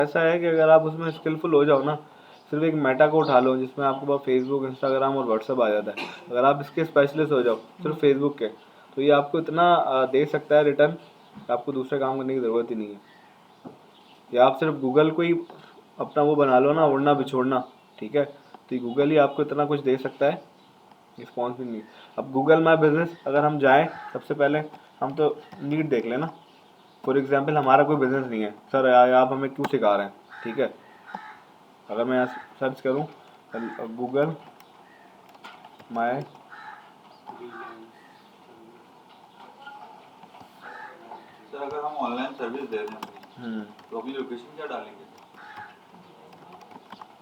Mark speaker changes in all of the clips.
Speaker 1: ऐसा है कि अगर आप उसमें स्किलफुल हो जाओ ना, सिर्फ एक मेटा को उठा लो जिसमें आपके पास फेसबुक, इंस्टाग्राम और व्हाट्सअप आ जाता है, अगर आप इसके स्पेशलिस्ट हो जाओ सिर्फ फेसबुक के, तो ये आपको इतना दे सकता है रिटर्न, आपको दूसरे काम करने की ज़रूरत ही नहीं है। या आप सिर्फ गूगल को ही अपना वो बना लो ना, उड़ना बिछोड़ना, ठीक है, तो ये गूगल ही आपको इतना कुछ दे सकता है, रिस्पॉन्स भी नहीं। अब गूगल माई बिजनेस अगर हम जाएं, सबसे पहले हम तो नीड देख लें ना। फॉर एग्जांपल हमारा कोई बिजनेस नहीं है, सर आप हमें क्यों सिखा रहे हैं, ठीक है। अगर मैं यहाँ सर्च करूँ गूगल माई,
Speaker 2: सर अगर हम ऑनलाइन सर्विस दे रहे हैं तो अपनी लोकेशन क्या डालेंगे?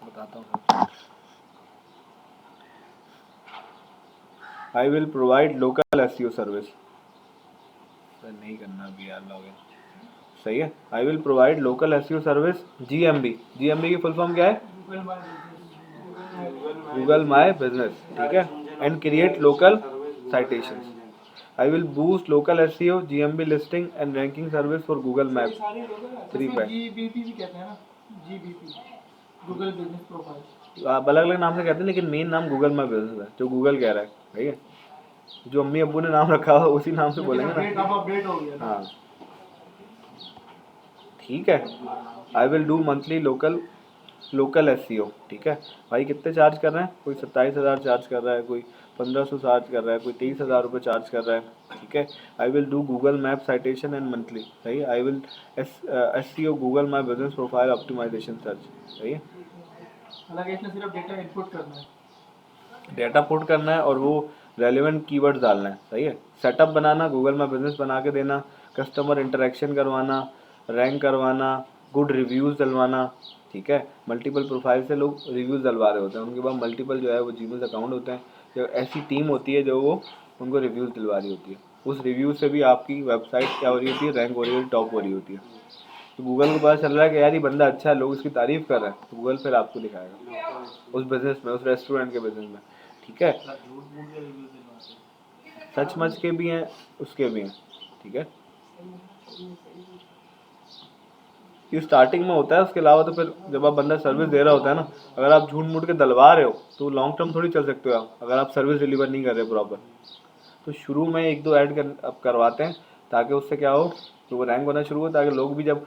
Speaker 1: बताता हूँ। I will provide local SEO service, नहीं करना भी यार लॉगिन, सही है। I will provide local SEO service GMB, GMB की फुल फॉर्म क्या है? गूगल माई बिजनेस, ठीक है, and create local citations. I will boost local SEO GMB listing and ranking service for Google map 3 पे।
Speaker 3: GBP भी कहते हैं ना, जीबीपी गूगल बिजनेस प्रोफाइल।
Speaker 1: आप अलग अलग नाम से कहते हैं लेकिन मेन नाम गूगल माई बिजनेस है, जो गूगल कह रहा है, ठीक है। जो अम्मी अब्बू ने नाम रखा हुआ उसी नाम से बोलेंगे ना।
Speaker 3: अपडेट हो गया।
Speaker 1: हाँ ठीक है। I will do monthly local SEO, ठीक है। भाई कितने चार्ज कर रहे हैं? कोई 27,000 चार्ज कर रहा है, कोई 1500 चार्ज कर रहा है, कोई 23,000 रुपये चार्ज कर रहा है, ठीक है। I will do Google map citation and monthly, सही है। I will SEO Google my business profile optimization search, सही है।
Speaker 3: हालांकि इसमें सिर्फ डेटा इनपुट करना है,
Speaker 1: डेटा पुट करना है और वो रेलिवेंट कीवर्ड्स डालना है, सही है। सेटअप बनाना, गूगल में बिजनेस बना के देना, कस्टमर इंटरेक्शन करवाना, रैंक करवाना, गुड रिव्यूज़ डलवाना, ठीक है। मल्टीपल प्रोफाइल से लोग रिव्यूज़ डलवा रहे होते हैं, उनके पास मल्टीपल जो है वो जीमेल अकाउंट होते हैं, जो ऐसी टीम होती है जो वो उनको रिव्यूज़ दिलवा रही होती है। उस रिव्यू से भी आपकी वेबसाइट क्या हो रही होती है? रैंक हो रही है, टॉप हो रही होती है। तो गूगल को पता चल रहा है कि यार ये बंदा अच्छा है, लोग इसकी तारीफ़ कर रहे हैं, तो गूगल फिर आपको दिखाएगा उस बिज़नेस में, उस रेस्टोरेंट के बिज़नेस में, ठीक है। सच मच के भी हैं, उसके भी हैं, ठीक है। ये स्टार्टिंग में होता है, उसके अलावा तो फिर जब आप बंदा सर्विस दे रहा होता है ना, अगर आप झूठ मूठ के दलवा रहे हो तो लॉन्ग टर्म थोड़ी चल सकते हो आप, अगर आप सर्विस डिलीवर नहीं कर रहे प्रॉपर। तो शुरू में एक दो ऐड करवाते हैं ताकि उससे क्या हो, तो वो रैंक होना शुरू हो, ताकि लोग भी जब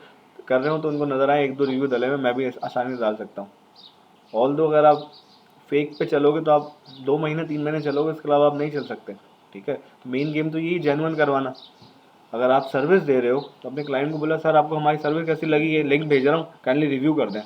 Speaker 1: कर रहे हो तो उनको नजर आए एक दो रिव्यू डले में, मैं भी आसानी से डाल सकता हूँ। ऑल दो अगर आप फेक पे चलोगे तो आप 2 महीने 3 महीने चलोगे, इसके अलावा आप नहीं चल सकते, ठीक है। तो मेन गेम तो यही जेन्युइन करवाना। अगर आप सर्विस दे रहे हो तो अपने क्लाइंट को बोला सर आपको हमारी सर्विस कैसी लगी है, लिंक भेज रहा हूँ, काइंडली रिव्यू कर दें,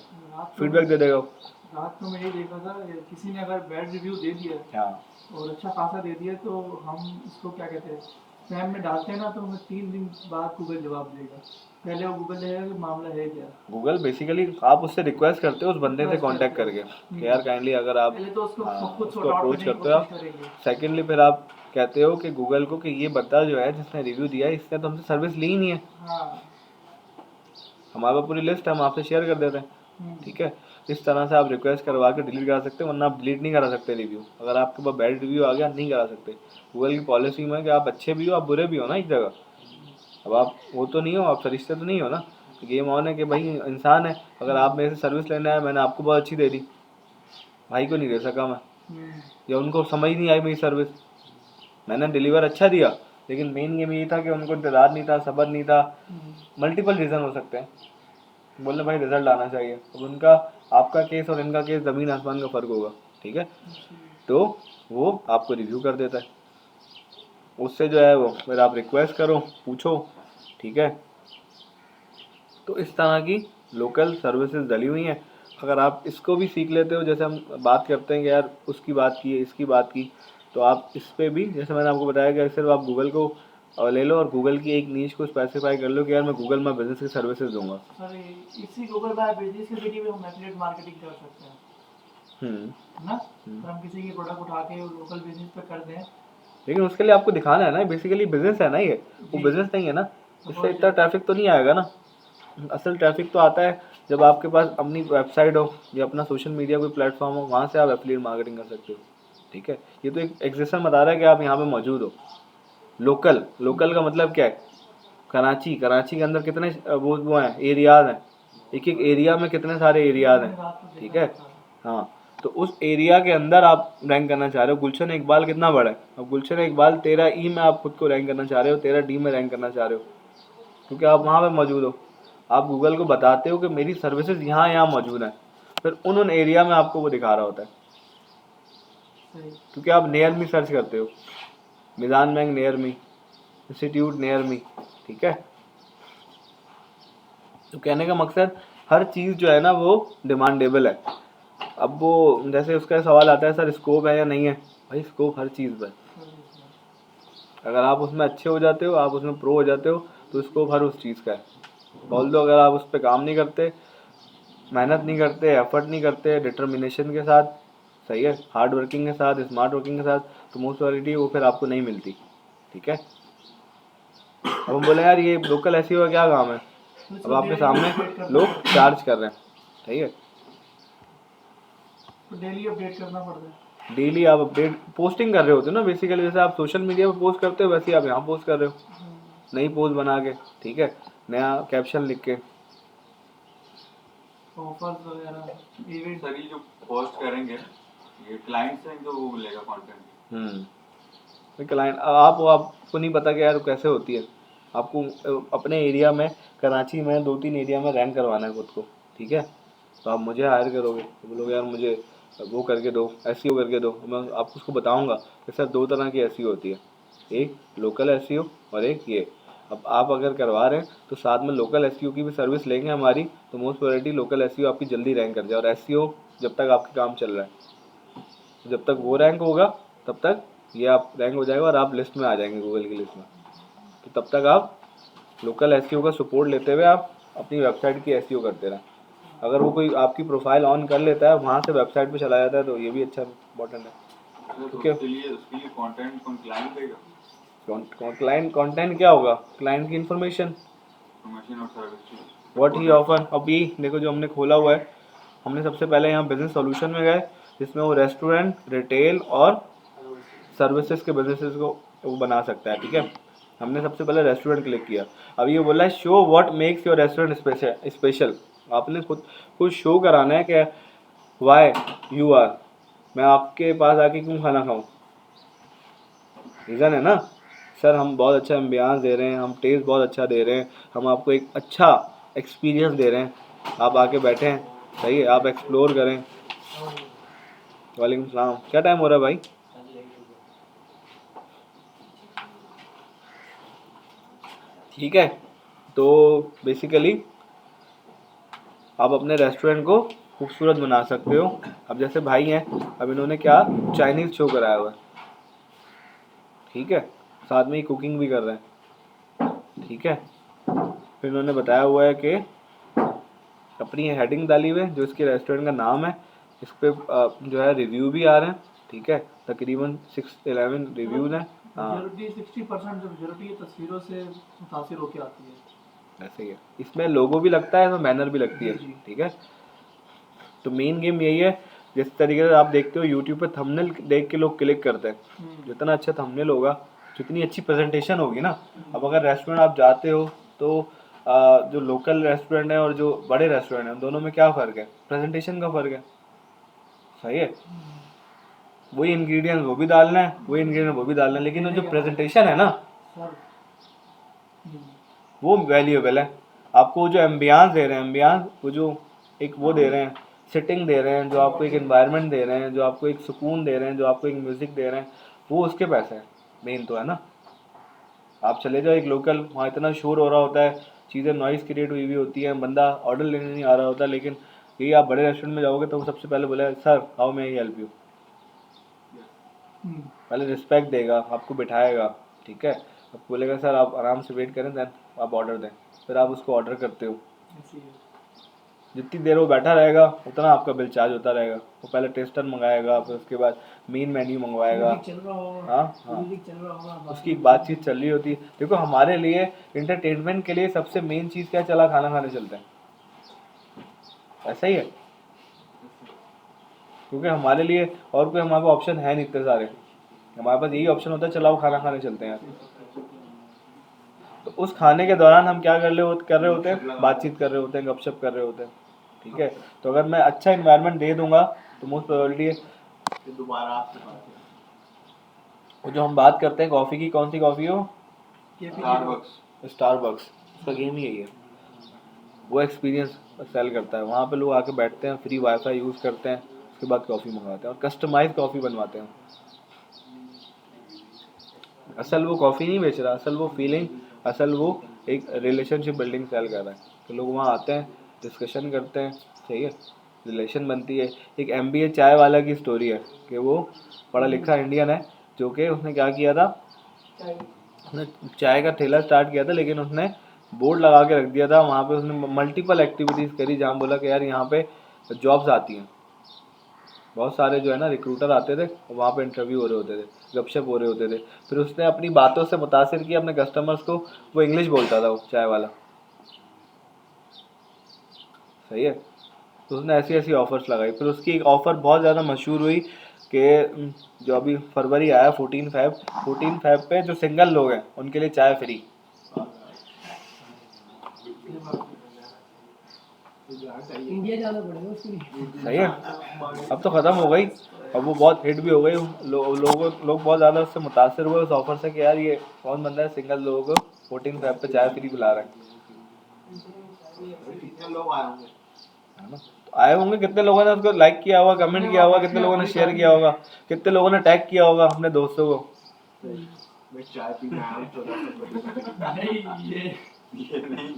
Speaker 1: फीडबैक दे देगा।
Speaker 3: रात को मैं ये देखा था, किसी ने अगर बैड रिव्यू दे दिया
Speaker 1: हाँ
Speaker 3: और अच्छा खासा दे दिया तो हम इसको क्या कहते हैं, स्पैम में डालते हैं ना, तो हमें 3 दिन बाद गूगल जवाब देगा। पहले वो गूगल देगा कि मामला है क्या।
Speaker 1: गूगल बेसिकली आप उससे रिक्वेस्ट करते हो उस बंदे से कांटेक्ट करके कि यार काइंडली अगर आप
Speaker 3: पहले तो उसको खुद
Speaker 1: उसको
Speaker 3: सॉर्ट आउट
Speaker 1: अप्रोच
Speaker 3: करने की
Speaker 1: करते हो आप।
Speaker 3: कोशिश करेंगे।
Speaker 1: सेकेंडली फिर आप कहते हो कि गूगल को कि ये बंदा जो है जिसने रिव्यू दिया है इसने तो हमसे सर्विस ली ही नहीं है,
Speaker 3: हाँ
Speaker 1: हमारे पास पूरी लिस्ट है, हम आपसे शेयर कर देते हैं, ठीक है। इस तरह से आप रिक्वेस्ट करवा के डिलीट करा सकते हो, वरना आप डिलीट नहीं करा सकते रिव्यू। अगर आपके पास बैड रिव्यू आ गया नहीं करा सकते। गूगल की पॉलिसी में कि आप अच्छे भी हो आप बुरे भी हो ना एक जगह। अब आप वो तो नहीं हो, आप फरिश्ते तो नहीं हो ना। गेम ऑन है कि भाई इंसान है, अगर आप मेरे से सर्विस लेने आए, मैंने आपको बहुत अच्छी दे दी, भाई को नहीं दे सका मैं, या उनको समझ नहीं आई मेरी सर्विस, मैंने डिलीवर अच्छा दिया लेकिन मेन गेम ये था कि उनको इंतजार नहीं था, सब्र नहीं था, मल्टीपल रीज़न हो सकते हैं। बोलने भाई रिजल्ट आना चाहिए, अब उनका आपका केस और इनका केस ज़मीन आसमान का फ़र्क होगा, ठीक है। तो वो आपको रिव्यू कर देता है, उससे जो है वो फिर आप रिक्वेस्ट करो, पूछो, ठीक है। तो इस तरह की लोकल सर्विसेज डली हुई हैं। अगर आप इसको भी सीख लेते हो, जैसे हम बात करते हैं कि यार उसकी बात की है, इसकी बात की, तो आप इस पर भी, जैसे मैंने आपको बताया कि सिर्फ आप गूगल को ले लो और गूगल की एक नीश को स्पेसिफाई कर लो कि यार मैं गूगल में बिजनेस की सर्विसेज दूंगा।
Speaker 3: सर इसी गूगल बाय बिजनेस के जरिए भी हम एफिलिएट मार्केटिंग कर सकते हैं, है ना। तो हम किसी की प्रोडक्ट उठा के लोकल बिजनेस पे कर दें,
Speaker 1: लेकिन उसके लिए आपको दिखाना है ना, बेसिकली बिजनेस है ना, ये वो बिजनेस नहीं है ना, इससे इतना ट्रैफिक तो नहीं आएगा ना। असल ट्रैफिक तो आता है जब आपके पास अपनी वेबसाइट हो या अपना सोशल मीडिया कोई प्लेटफॉर्म हो, वहाँ से आप एफिलिएट मार्केटिंग कर सकते हो, ठीक है। ये तो एक एग्जिस्टेंस बता रहा है कि आप यहाँ पे मौजूद हो। लोकल का मतलब क्या है? कराची के अंदर कितने वो हैं एरियाज हैं, एक एक एरिया में कितने सारे एरियाज हैं, ठीक है। हाँ, तो उस एरिया के अंदर आप रैंक करना चाह रहे हो। गुलशन इकबाल कितना बड़ा है, अब गुलशन इकबाल 13E में आप खुद को रैंक करना चाह रहे हो, 13D में रैंक करना चाह रहे हो, क्योंकि आप वहाँ पे मौजूद हो। आप गूगल को बताते हो कि मेरी सर्विसेज यहाँ यहाँ मौजूद हैं, फिर उन एरिया में आपको वो दिखा रहा होता है, क्योंकि आप नियर मी सर्च करते हो, Mizan bank near me, institute near me, ठीक है। तो कहने का मकसद हर चीज़ जो है ना वो डिमांडेबल है। अब वो जैसे उसका सवाल आता है सर स्कोप है या नहीं है, भाई स्कोप हर चीज़ पर। अगर आप उसमें अच्छे हो जाते हो, आप उसमें प्रो हो जाते हो, तो स्कोप हर उस चीज़ का है। ऑल्दो अगर आप उस पर काम नहीं करते, मेहनत नहीं करते, एफर्ट नहीं करते डिटर्मिनेशन के साथ, सही है, हार्ड वर्किंग के साथ, स्मार्ट वर्किंग के साथ, तो मोस्ट प्रोबेबिलिटी वो फिर आपको नहीं मिलती, ठीक है। अब हम बोले यार ये लोकल एसईओ का क्या काम है, अब आपके सामने लोग चार्ज कर रहे हैं, ठीक है।
Speaker 3: तो डेली अपडेट करना पड़ता है।
Speaker 1: डेली आप अपडेट पोस्टिंग कर रहे होते हो ना बेसिकली, जैसे आप सोशल मीडिया पे पोस्ट करते हो वैसे ही आप यहाँ पोस्ट कर रहे हो, नई पोस्ट बना के, ठीक है, नया कैप्शन लिख के।
Speaker 3: ऑफर्स वगैरह इवेंट।
Speaker 2: सर ये जो पोस्ट करेंगे ये क्लाइंट से तो वो मिलेगा कंटेंट।
Speaker 1: क्लाइंट आपको नहीं पता कि यार कैसे होती है। आपको अपने एरिया में, कराची में 2-3 एरिया में रैंक करवाना है खुद को, ठीक है। तो आप मुझे हायर करोगे, तो बोलोगे यार मुझे वो करके दो, एसईओ करके दो, मैं आपको उसको बताऊंगा कि सर 2 तरह की एसईओ होती है, एक लोकल एसईओ और एक ये। अब आप अगर करवा रहे हैं तो साथ में लोकल एसईओ की भी सर्विस लेंगे हमारी, तो मोस्ट प्रोबेबिलिटी लोकल एसईओ आपकी जल्दी रैंक कर जाए। और एसईओ जब तक आपके काम चल रहा है, जब तक वो रैंक होगा तब तक ये आप रैंक हो जाएगा और आप लिस्ट में आ जाएंगे गूगल की लिस्ट में। तो तब तक आप लोकल एसईओ का सपोर्ट लेते हुए आप अपनी वेबसाइट की एसईओ करते रहें। अगर वो कोई आपकी प्रोफाइल ऑन कर लेता है, वहाँ से वेबसाइट पे चला जाता है, तो ये भी अच्छा इंपॉर्टेंट है।
Speaker 2: तो
Speaker 1: ओके,
Speaker 2: उसके लिए कंटेंट कौन क्लाइंट देगा?
Speaker 1: क्लाइंट कंटेंट क्या होगा, क्लाइंट की इन्फॉर्मेशन,
Speaker 2: इन्फॉर्मेशन और सर्विस
Speaker 1: व्हाट ही ऑफर। अभी देखो जो हमने खोला हुआ है, हमने सबसे पहले यहाँ बिजनेस सॉल्यूशन में गए, जिसमें वो रेस्टोरेंट, रिटेल और सर्विसेज के बिजनेसेस को वो बना सकता है, ठीक है। हमने सबसे पहले रेस्टोरेंट क्लिक किया। अब ये बोला है show what makes your restaurant special. आपने खुद कुछ शो कराना है कि वाई यू आर, मैं आपके पास आके क्यों खाना खाऊं, रीज़न है ना। सर हम बहुत अच्छा एम्बियंस दे रहे हैं, हम टेस्ट बहुत अच्छा दे रहे हैं, हम आपको एक अच्छा एक्सपीरियंस दे रहे हैं, आप आके बैठे हैं, सही है, आप एक्सप्लोर करें। वालेकुम सलाम, क्या टाइम हो रहा है भाई? ठीक है, तो बेसिकली आप अपने रेस्टोरेंट को खूबसूरत बना सकते हो। अब जैसे भाई हैं, अब इन्होंने क्या चाइनीज़ शो कराया हुआ है, ठीक है, साथ में ही कुकिंग भी कर रहे हैं, ठीक है। फिर इन्होंने बताया हुआ है कि अपनी हेडिंग डाली हुई है जो इसके रेस्टोरेंट का नाम है, इस पर जो है रिव्यू भी आ रहे हैं, ठीक है, तकरीबन 611 रिव्यूज़ हैं। हाँ
Speaker 3: 60% जो मेजोरिटी तस्वीरों से मुतासिर होकर आती है,
Speaker 1: ऐसे ही है, इसमें लोगो भी लगता है, इसमें बैनर भी लगती है, ठीक है। तो मेन गेम यही है, जिस तरीके से आप देखते हो यूट्यूब पे थंबनेल देख के लोग क्लिक करते हैं, जितना अच्छा थंबनेल होगा, जितनी अच्छी प्रेजेंटेशन होगी ना। अब अगर रेस्टोरेंट आप जाते हो तो जो लोकल रेस्टोरेंट है और जो बड़े रेस्टोरेंट हैं, दोनों में क्या फ़र्क है, प्रेजेंटेशन का फ़र्क है, सही है। वही इंग्रेडिएंट्स वो भी डालना है, वही इंग्रेडिएंट वो भी डालना है, लेकिन वो जो प्रेजेंटेशन है ना वो वैल्यूएबल है। आपको जो एम्बियंस दे रहे हैं, एम्बियंस वो जो एक वो दे रहे हैं, सिटिंग दे रहे हैं, जो आपको एक एनवायरनमेंट दे रहे हैं, जो आपको एक सुकून दे रहे हैं, जो आपको एक म्यूज़िक दे रहे हैं, वो उसके पैसे हैं, मेन तो है ना। आप चले जाओ एक लोकल, वहाँ इतना शोर हो रहा होता है, चीज़ें नॉइज़ क्रिएट हुई हुई होती हैं, बंदा ऑर्डर लेने नहीं आ रहा होता, लेकिन यही आप बड़े रेस्टोरेंट में जाओगे तो वो सबसे पहले बोला sir how may I help you, पहले रिस्पेक्ट देगा, आपको बिठाएगा, ठीक है, अब बोलेगा सर आप आराम से वेट करें, देन आप ऑर्डर दें, फिर आप उसको ऑर्डर करते हो। जितनी देर वो बैठा रहेगा उतना आपका बिल चार्ज होता रहेगा। वो पहले टेस्टर मंगाएगा, फिर उसके बाद मेन मेन्यू मंगवाएगा, हाँ हाँ, उसकी बातचीत चल रही होती है। देखो हमारे लिए इंटरटेनमेंट के लिए सबसे मेन चीज़ क्या चला, खाना खाने चलते हैं, ऐसा ही है, क्योंकि हमारे लिए और कोई हमारे पास ऑप्शन है नहीं इतने सारे, हमारे पास यही ऑप्शन होता है चलाओ खाना खाने चलते हैं। तो उस खाने के दौरान हम क्या कर रहे होते हैं, बातचीत कर रहे होते हैं, गपशप कर रहे होते हैं, ठीक है। तो अगर मैं अच्छा इन्वायरमेंट दे दूंगा तो मोस्ट प्रोबेबिलिटी है
Speaker 3: दोबारा आपसे बात
Speaker 1: वो जो हम बात करते हैं कॉफ़ी की, कौन सी कॉफ़ी हो, स्टारबक्स, उसका गेम ही यही है, वो एक्सपीरियंस सेल करता है। वहाँ पे लोग आके बैठते हैं, फ्री वाईफाई यूज़ करते हैं, उसके बाद कॉफ़ी मंगवाते हैं और कस्टमाइज कॉफ़ी बनवाते हैं। असल वो कॉफ़ी नहीं बेच रहा, असल वो फीलिंग, असल वो एक रिलेशनशिप बिल्डिंग सेल कर रहा है। तो लोग वहाँ आते हैं, डिस्कशन करते हैं, सही है, रिलेशन बनती है। एक MBA चाय वाला की स्टोरी है कि वो पढ़ा लिखा इंडियन है, जो कि उसने क्या किया था, उसने चाय का ठेला स्टार्ट किया था, लेकिन उसने बोर्ड लगा के रख दिया था वहाँ पे। उसने मल्टीपल एक्टिविटीज़ करी जहाँ बोला कि यार यहाँ पे जॉब्स आती हैं, बहुत सारे जो है ना रिक्रूटर आते थे, वहाँ पे इंटरव्यू हो रहे होते थे, गपशप हो रहे होते थे। फिर उसने अपनी बातों से मुतासिर किया अपने कस्टमर्स को, वो इंग्लिश बोलता था वो चाय वाला, सही है। तो उसने ऐसी ऐसी ऑफर्स लगाई। फिर उसकी एक ऑफ़र बहुत ज़्यादा मशहूर हुई कि जो अभी फरवरी आया 14 फेब पे जो सिंगल लोग हैं उनके लिए चाय फ्री,
Speaker 3: इंडिया जाना पड़ेगा उसके लिए।
Speaker 1: सही है। अब तो ख़त्म हो गई, अब वो बहुत हिट भी हो गई। लोग बहुत ज़्यादा उससे मुतासर हुए उस ऑफ़र से कि यार ये कौन बंदा है सिंगल लोगों को 14 फेब पे चाय फ्री पिला रहा है,
Speaker 3: कितने लोग आए होंगे,
Speaker 1: है ना। तो आए होंगे, कितने लोगों ने उसको लाइक किया होगा, कमेंट किया होगा, कितने लोगों ने शेयर किया होगा, कितने लोगों ने टैग किया होगा अपने दोस्तों को।
Speaker 3: मैं चाय पीने आया हूँ 14 नहीं ये नहीं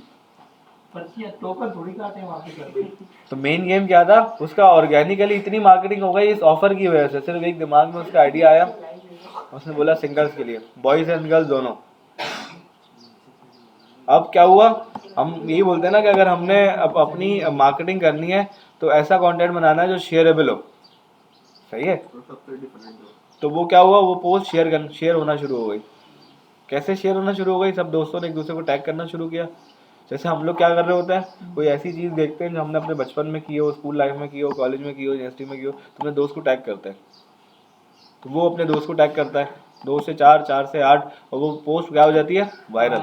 Speaker 3: पर्चियाँ टोकन थोड़ी काटे वहाँ पे करके।
Speaker 1: तो मेन गेम क्या था उसका, ऑर्गेनिकली इतनी मार्केटिंग हो गई इस ऑफर की वजह से। सिर्फ एक दिमाग में उसका आइडिया आया, उसने बोला सिंगल्स के लिए, बॉयज एंड गर्ल्स दोनों। अब क्या हुआ, हम यही बोलते हैं ना कि अगर हमने अब अपनी मार्केटिंग करनी है तो ऐसा कंटेंट बनाना है जो शेयरेबल हो, सही है। तो वो क्या हुआ, वो पोस्ट शेयर होना शुरू हो गई। कैसे शेयर होना शुरू हो गई, सब दोस्तों ने एक दूसरे को टैग करना शुरू किया। जैसे हम लोग क्या कर रहे होते हैं, कोई ऐसी चीज़ देखते हैं जो हमने अपने बचपन में की हो, स्कूल लाइफ में की हो, कॉलेज में की हो, यूनिवर्सिटी में की हो, तो अपने दोस्त को टैग करते हैं। तो वो अपने दोस्त को टैग करता है, 2 से 4, 4 से 8, और वो पोस्ट क्या हो जाती है, वायरल।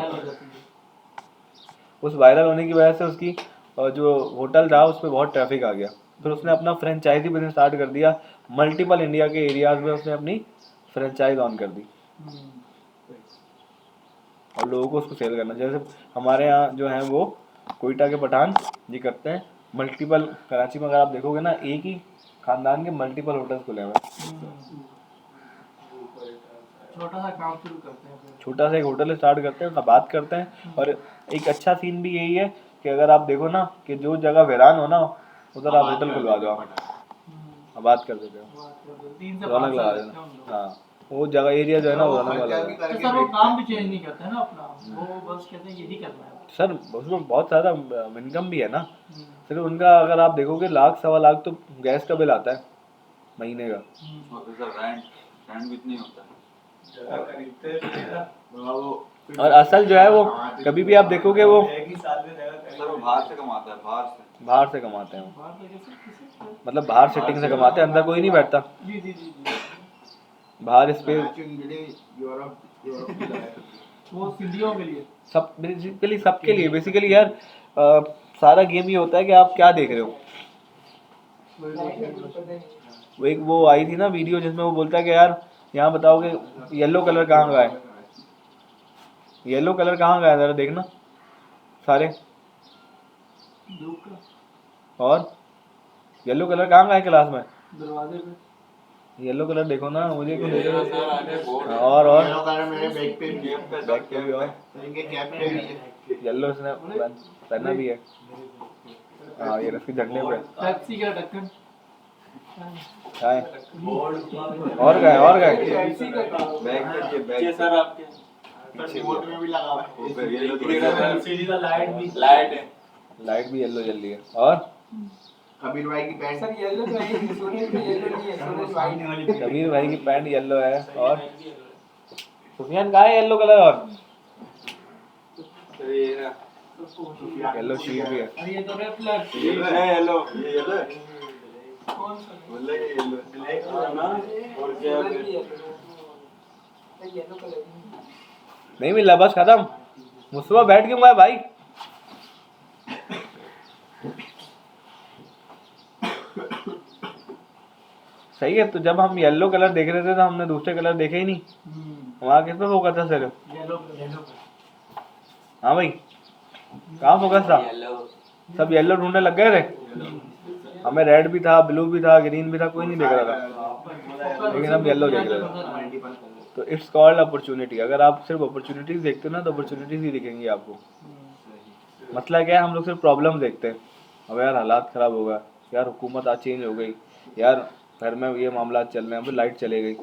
Speaker 1: उस वायरल होने की वजह से उसकी जो होटल था उस पर बहुत ट्रैफिक आ गया। फिर उसने अपना फ्रेंचाइजी बिजनेस स्टार्ट कर दिया, मल्टीपल इंडिया के एरियाज में उसने अपनी फ्रेंचाइज ऑन कर दी और लोगों को उसको सेल करना। जैसे हमारे यहाँ जो है वो कोयटा के पठान ये करते हैं, मल्टीपल, कराची में अगर आप देखोगे ना एक ही खानदान के मल्टीपल होटल्स खुले हुए हैं।
Speaker 3: छोटा सा काम शुरू करते हैं,
Speaker 1: छोटा सा एक होटल स्टार्ट करते हैं, उसका बात करते हैं। और एक अच्छा सीन भी यही है कि अगर आप देखो ना कि जो जगह वीरान हो ना उधर आप होटल खुलवा दो, आप बात कर देते हो, रौनक लगा देना। हाँ, वो जगह एरिया जो है ना वो रौनक वाला है।
Speaker 3: तो सर वो काम भी चेंज नहीं करते ना अपना, वो बस कहते हैं यही करना है
Speaker 1: सर उसमें बहुत सारा इनकम भी है ना। सिर्फ उनका अगर आप देखोगे 1 लाख 1.25 लाख तो गैस का बिल आता है महीने का।
Speaker 2: रेंट भी इतनी होता है।
Speaker 1: और असल जो है वो कभी भी आप देखोगे वो
Speaker 2: सर वो बाहर से कमाता है,
Speaker 1: बाहर से कमाते हैं, मतलब बाहर सिटिंग से कमाते हैं, अंदर कोई नहीं बैठता।
Speaker 3: जी जी जी
Speaker 1: बाहर स्पेस
Speaker 3: वो सीढ़ियों के लिए
Speaker 1: सब बेसिकली सबके लिए बेसिकली यार सारा गेम ये होता है कि आप क्या देख रहे हो। वो एक वो आई थी ना वीडियो जिसमें वो बोलता है कि यार यहाँ बताओ कि येलो कलर कहाँ का है, येलो कलर कहाँ का है जरा देखना सारे, और येलो कलर कहाँ का है क्लास में,
Speaker 3: दरवाजे पे
Speaker 1: येलो कलर देखो ना मुझे क्यों देख रहे हो। और
Speaker 3: मेरे बैग पे भी
Speaker 1: बैक पे भी और
Speaker 3: इनके कैप पे भी है,
Speaker 1: येलो इसने पहना भी है। हाँ ये रस्सी झंडे पे
Speaker 3: टैक्सी का ढक्कन
Speaker 1: है। और गए और गए
Speaker 2: बैग
Speaker 3: सर आपके रिमोट में भी लगा हुआ है, सीढ़ी का लाइट है,
Speaker 1: लाइट भी येलो जल रही है। और
Speaker 3: कबीर भाई की पैंट सर येलो तो है, सोने पे येलो नहीं है, सोने वाइट वाली
Speaker 1: कबीर भाई की पैंट येलो है। और सुफियान कहाँ है येलो कलर, और येलो शीट भी है।
Speaker 3: और ये तो रेड फ्लैग
Speaker 2: ये है येलो, ये येलो है,
Speaker 3: कौन सा
Speaker 2: बोले कि येलो
Speaker 3: ब्लैक ना और क्या येलो कलर
Speaker 1: नहीं मिला बस खत्म, मुस्तफा बैठ क्यों गया भाई? सही है। तो जब हम येलो कलर देख रहे थे तो हमने दूसरे कलर देखे ही नहीं, वहाँ किस पे फोकस था सिर्फ?
Speaker 3: येलो येलो
Speaker 1: हाँ भाई, कहाँ फोकस था? सब येलो ढूंढने लग गए थे। हमें रेड भी था, ब्लू भी था, ग्रीन भी था, कोई नहीं देख रहा था, लेकिन हम येलो देख रहे थे। तो इट्स कॉल्ड अपॉर्चुनिटी। अगर आप सिर्फ अपॉर्चुनिटीज देखते हो ना तो अपॉर्चुनिटीज ही दिखेंगी आपको। मसला क्या है, हम लोग सिर्फ प्रॉब्लम देखते हैं। अब यार हालात ख़राब हो गया, यार हुकूमत आज चेंज हो गई, यार घर में ये मामला चल रहे हैं, फिर लाइट चले गई।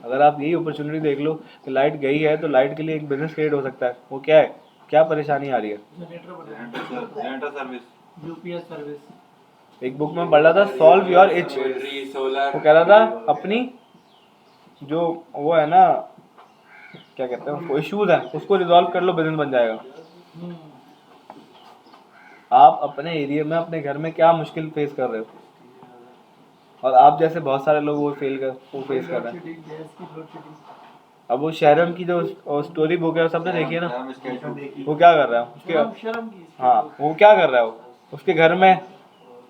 Speaker 1: अगर आप यही अपॉर्चुनिटी देख लो कि लाइट गई है तो लाइट के लिए एक बिजनेस क्रिएट हो सकता है। वो क्या है, क्या परेशानी आ रही है?
Speaker 2: Generator service,
Speaker 3: UPS service.
Speaker 1: एक बुक में पढ़ रहा था, सॉल्व योर इच। वो कह रहा था अपनी जो वो है ना, क्या कहते हैं उसको, इश्यूज है, उसको रिजॉल्व कर लो, बिजनेस बन जाएगा। आप अपने एरिया में, अपने घर में क्या मुश्किल फेस कर रहे हो, और आप जैसे बहुत सारे लोग वो फेस कर रहे हैं। अब वो शहरम की जो स्टोरी बुक है सबने देखी है ना, वो क्या कर रहा है उसके, हाँ वो क्या कर रहा है, वो उसके घर में,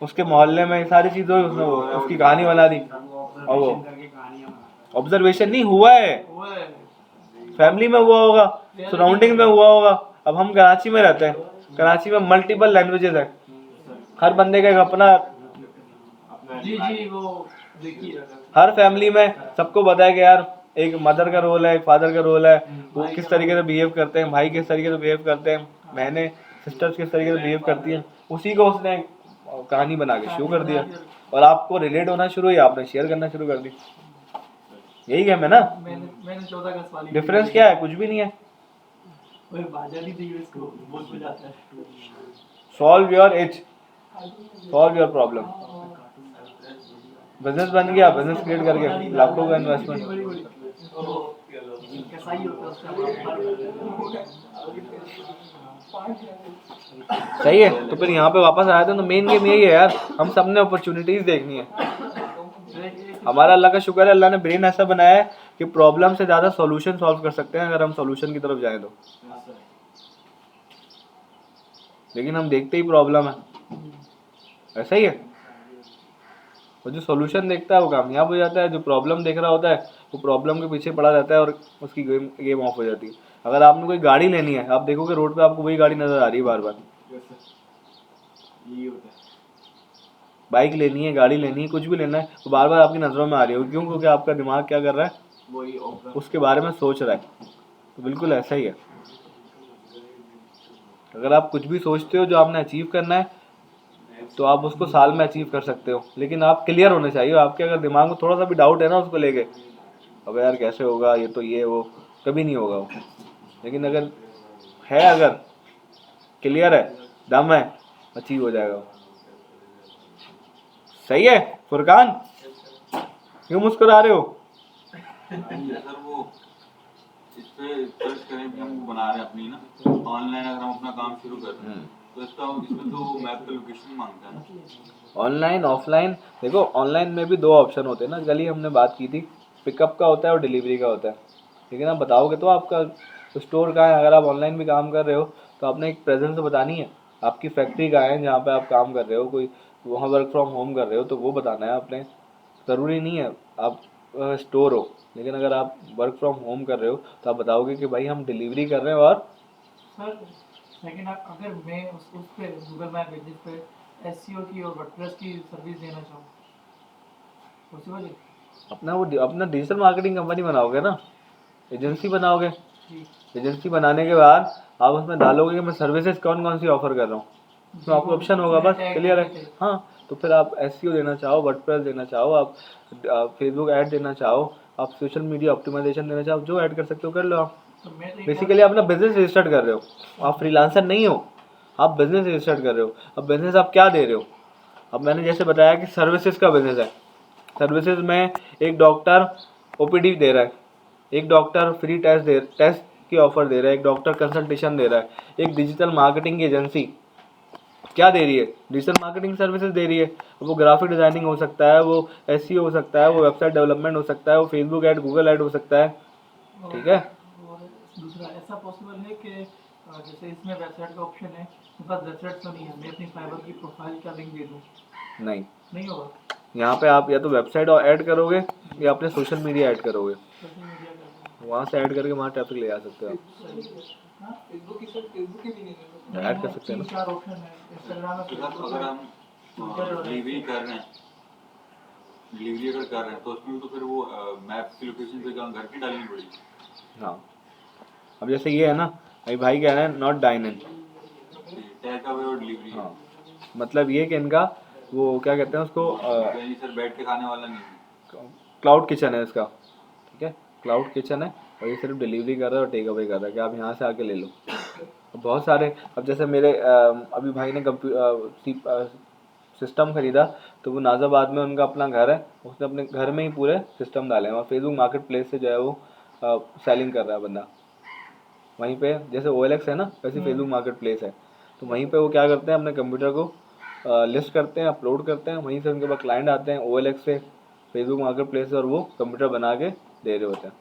Speaker 1: उसके मोहल्ले में सारी चीज़ों उसने वो उसकी कहानी बना दी। और वो ऑब्जर्वेशन नहीं हुआ है, फैमिली में हुआ होगा, सराउंडिंग में हुआ होगा। अब हम कराची में रहते हैं, कराची में मल्टीपल लैंग्वेजेस है, हर बंदे का एक अपना,
Speaker 3: जी वो देखिए
Speaker 1: हर फैमिली में सबको पता है कि यार एक मदर का रोल है, एक फादर का रोल है, वो किस तरीके से बिहेव करते हैं, भाई किस तरीके से बिहेव करते हैं, बहनें सिस्टर्स किस तरीके से बिहेव करती हैं। उसी को उसने कहानी बना के शो कर दिया, और आपको रिलेट होना शुरू हुई, आपने शेयर करना शुरू कर दी। यही गेम है ना।
Speaker 3: मैंने 14 अगस्त वाली
Speaker 1: डिफरेंस क्या है? कुछ भी नहीं है।
Speaker 3: कोई बाजा नहीं दी इसको, बहुत मजा आता है।
Speaker 1: Solve your etch, solve your problem. Business बन गया, बिजनेस क्रिएट करके लाखों का इन्वेस्टमेंट।
Speaker 3: कैसा ही होता है उसका।
Speaker 1: सही है। तो फिर यहाँ पे वापस आया था, तो मेन गेम यही है यार, हम सब ने अपॉर्चुनिटीज देखनी है। हमारा अल्लाह का शुक्र है, अल्लाह ने ब्रेन ऐसा बनाया है कि प्रॉब्लम से ज़्यादा सॉल्यूशन सॉल्व कर सकते हैं अगर हम सॉल्यूशन की तरफ जाएं तो। लेकिन हम देखते ही प्रॉब्लम है, ऐसा ही है। और जो सॉल्यूशन देखता है वो कामयाब हो जाता है, जो प्रॉब्लम देख रहा होता है वो प्रॉब्लम के पीछे पड़ा रहता है और उसकी गेम ऑफ हो जाती है। अगर आपने कोई गाड़ी लेनी है, आप देखोगे रोड पे आपको वही गाड़ी नजर आ रही है बार बार। बाइक लेनी है, गाड़ी लेनी है, कुछ भी लेना है, तो बार बार आपकी नज़रों में आ रही है। क्यों? क्योंकि आपका दिमाग क्या कर रहा है, उसके बारे में सोच रहा है। तो बिल्कुल ऐसा ही है। अगर आप कुछ भी सोचते हो जो आपने अचीव करना है, तो आप उसको साल में अचीव कर सकते हो, लेकिन आप क्लियर होने चाहिए। आपके अगर दिमाग में थोड़ा सा भी डाउट है ना उसको लेके, अब यार कैसे होगा, ये तो ये वो, कभी नहीं होगा वो। लेकिन अगर है, अगर क्लियर है, दम है, अचीव हो जाएगा। सही है फुरकान, क्यों मुस्कुरा रहे हो?
Speaker 2: सर वो इस पे सर्च करें कि हम बना रहे हैं अपनी ना ऑनलाइन, अगर हम अपना काम शुरू कर रहे हैं तो इसमें तो मैप का लोकेशन मांगता है ना।
Speaker 1: ऑनलाइन ऑफलाइन, देखो ऑनलाइन में भी दो ऑप्शन होते हैं ना, कल ही हमने बात की थी, पिकअप का होता है और डिलीवरी का होता है। लेकिन आप बताओगे तो आपका स्टोर कहाँ है? अगर आप ऑनलाइन भी काम कर रहे हो तो आपने एक प्रेजेंस बतानी है, आपकी फैक्ट्री कहाँ है जहाँ पे आप काम कर रहे हो, कोई वहाँ वर्क फ्रॉम होम कर रहे हो तो वो बताना है आपने। ज़रूरी नहीं है आप स्टोर हो, लेकिन अगर आप वर्क फ्रॉम होम कर रहे हो तो आप बताओगे कि भाई हम डिलीवरी कर रहे हैं। और
Speaker 3: सर सेकंड, अगर मैं उस पे गूगल मैप बिजनेस पे एसईओ की और वर्डप्रेस की सर्विस देना चाहूँ, पॉसिबल है?
Speaker 1: अपना डिजिटल मार्केटिंग कंपनी बनाओगे ना, एजेंसी बनाओगे। एजेंसी बनाने के बाद आप उसमें डालोगे कि मैं सर्विसेज कौन कौन सी ऑफर कर रहा हूँ, तो आपको ऑप्शन होगा, बस क्लियर है। हाँ, तो फिर आप एसईओ देना चाहो, वर्डप्रेस देना चाहो, आप फेसबुक ऐड देना चाहो, आप सोशल मीडिया ऑप्टिमाइजेशन देना चाहो, जो ऐड कर सकते हो कर लो आप। बेसिकली आप अपना बिजनेस रजिस्टर्ड कर रहे हो, आप फ्रीलांसर नहीं हो, आप बिजनेस रजिस्टर्ड कर रहे हो। अब बिजनेस आप क्या दे रहे हो? अब मैंने जैसे बताया कि सर्विसेज का बिजनेस है। सर्विसेज में एक डॉक्टर ओपीडी दे रहा है, एक डॉक्टर फ्री टेस्ट की ऑफर दे रहा है, एक डॉक्टर कंसल्टेशन दे रहा है, एक डिजिटल मार्केटिंग की एजेंसी क्या दे रही है? डिजिटल मार्केटिंग सर्विसेज दे रही है। वो ग्राफिक डिजाइनिंग हो सकता है, वो एसईओ हो सकता है, वो वेबसाइट डेवलपमेंट हो सकता है, वो फेसबुक ऐड, गूगल ऐड हो सकता है। ठीक है।
Speaker 3: और दूसरा ऐसा पॉसिबल है कि जैसे इसमें वेबसाइट का ऑप्शन है, मेरे पास वेबसाइट तो नहीं है, मैं अपनी फाइबर की प्रोफाइल का लिंक दे दूँ,
Speaker 1: नहीं,
Speaker 3: नहीं होगा?
Speaker 1: यहाँ पे आप या तो वेबसाइट और ऐड करोगे या अपने सोशल मीडिया ऐड करोगे,
Speaker 3: सोशल मीडिया का
Speaker 1: वहाँ से ऐड करके वहाँ ट्रैफिक ले आ सकते हो आप।
Speaker 3: फेसबुक की भी नहीं है,
Speaker 1: ऐड कर सकते हैं ना।
Speaker 3: 3-4 ऑप्शन है इंस्टाग्राम
Speaker 2: तो सर अगर हम डिलीवरी कर रहे हैं, डिलीवरी अगर कर रहे हैं तो उसमें तो फिर वो मैप की लोकेशन पे घर की डालनी पड़ेगी।
Speaker 1: हाँ, अब जैसे ये है ना, अभी भाई कह रहे हैं not dine in,
Speaker 2: take away और डिलीवरी।
Speaker 1: हाँ, मतलब ये कि इनका वो क्या कहते हैं उसको,
Speaker 2: कहीं सर बैठ के खाने वाला नहीं है।
Speaker 1: क्लाउड किचन है इसका, ठीक है, क्लाउड किचन है और ये सिर्फ डिलीवरी कर रहा है और टेक अवे कर रहा है कि आप यहाँ से आके ले लो। अब बहुत सारे, अब जैसे मेरे अभी भाई ने सिस्टम खरीदा, तो वो नाज़ाबाद में उनका अपना घर है, उसने अपने घर में ही पूरे सिस्टम डाले हैं और फेसबुक मार्केट प्लेस से जो है वो सेलिंग कर रहा है बंदा। वहीं पे जैसे OLX है ना, वैसे फेसबुक मार्केट प्लेस है, तो वहीं पे वो क्या करते हैं, अपने कंप्यूटर को लिस्ट करते हैं, अपलोड करते हैं, वहीं से उनके पास क्लाइंट आते हैं OLX से, फेसबुक मार्केट प्लेस से, और वो कंप्यूटर बना के दे रहे होते हैं,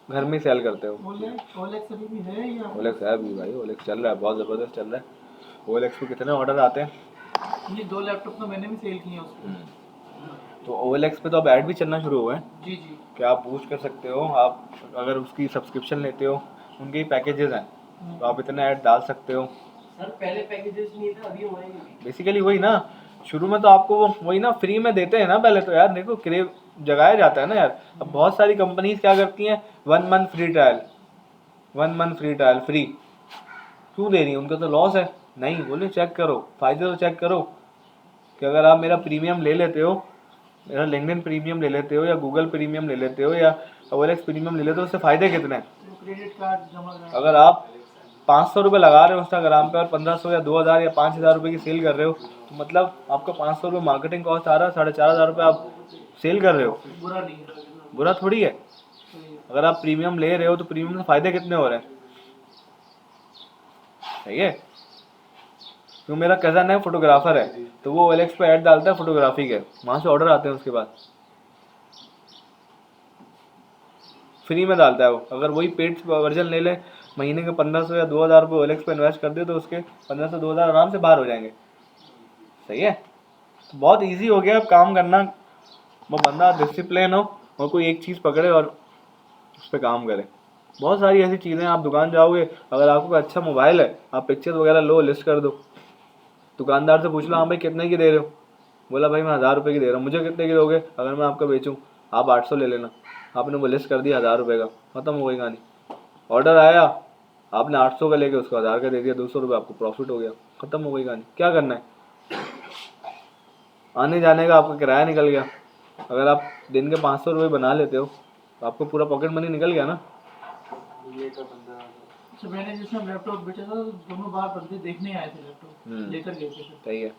Speaker 1: घर में ही सेल करते हो।
Speaker 3: OLX अभी भी है या
Speaker 1: OLX है अभी भाई, OLX चल रहा है, बहुत ज़बरदस्त चल रहा है। OLX पे कितने ऑर्डर आते हैं।
Speaker 3: ये 2 लैपटॉप तो मैंने भी सेल किए हैं उसको।
Speaker 1: तो OLX पे तो अब ऐड भी चलना शुरू हुए हैं
Speaker 3: जी जी,
Speaker 1: कि आप बूस्ट कर सकते हो, आप अगर उसकी सब्सक्रिप्शन लेते हो, उनके ही पैकेजेस हैं, तो आप इतने ऐड डाल सकते हो।
Speaker 3: सर पहले पैकेजेस नहीं था, अभी हुए हैं।
Speaker 1: बेसिकली वही ना, शुरू में तो आपको वो वही ना फ्री में देते हैं ना पहले तो यार, देखो क्रेव जगाया जाता है ना यार। अब बहुत सारी कंपनीज क्या करती हैं, 1 month free trial, 1 month free trial free क्यों दे रही है, उनका तो लॉस है। नहीं, बोले चेक करो, फायदे तो चेक करो कि अगर आप मेरा प्रीमियम ले लेते हो, मेरा लिंक्डइन प्रीमियम ले लेते हो या गूगल प्रीमियम ले लेते हो या OLX प्रीमियम ले लेते हो, उससे फ़ायदे कितने हैं।
Speaker 3: क्रेडिट कार्ड जमा करा,
Speaker 1: अगर आप 500 रुपये लगा रहे हो इंस्टाग्राम पे और 1500 या 2000 या 5000 रुपये की सेल कर रहे हो, तो मतलब आपका 500 रुपये मार्केटिंग कॉस्ट आ रहा है, 4500 रुपये आप सेल कर रहे हो।
Speaker 3: बुरा नहीं है।
Speaker 1: बुरा थोड़ी है। अगर आप प्रीमियम ले रहे हो तो प्रीमियम से फ़ायदे कितने हो रहे हैं, सही है। तो मेरा कज़न है, फोटोग्राफर है, तो वो OLX पे ऐड डालता है फोटोग्राफी के, वहाँ से ऑर्डर आते हैं उसके बाद, फ्री में डालता है वो। अगर वही पेड वर्जन ले ले, महीने के 1500 या 2000 रुपये OLX पे इन्वेस्ट कर दे, तो उसके 1500 2000 आराम से बाहर हो जाएंगे, सही है। तो बहुत इजी हो गया अब काम करना, वो बंदा डिसिप्लिन हो और कोई एक चीज़ पकड़े और उस पर काम करे। बहुत सारी ऐसी चीज़ें, आप दुकान जाओगे, अगर आपको कोई अच्छा मोबाइल है, आप पिक्चर्स वगैरह लो, लिस्ट कर दो, दुकानदार से पूछ लो, हाँ भाई कितने की दे रहे हो, बोला भाई मैं 1000 रुपये की दे रहा हूँ, मुझे कितने की दोगे, अगर मैं आपका बेचूँ, आप 800 ले लेना। आपने वो लिस्ट कर दिया 1000 रुपये का, खत्म हो गई कहानी। ऑर्डर आया, आपने 800 का लेके उसको 1000 का दे दिया, 200 रुपये आपको प्रॉफिट हो गया, खत्म हो गई कहानी। क्या करना है, आने जाने का आपका किराया निकल गया। अगर आप दिन के 500 रुपये बना लेते हो तो आपको पूरा पॉकेट मनी निकल गया ना।
Speaker 3: अच्छा, मैंने जिसमें लैपटॉप बेचा था, दोनों बार बंदे देखने आए थे, लैपटॉप लेकर गए थे।
Speaker 1: सही है,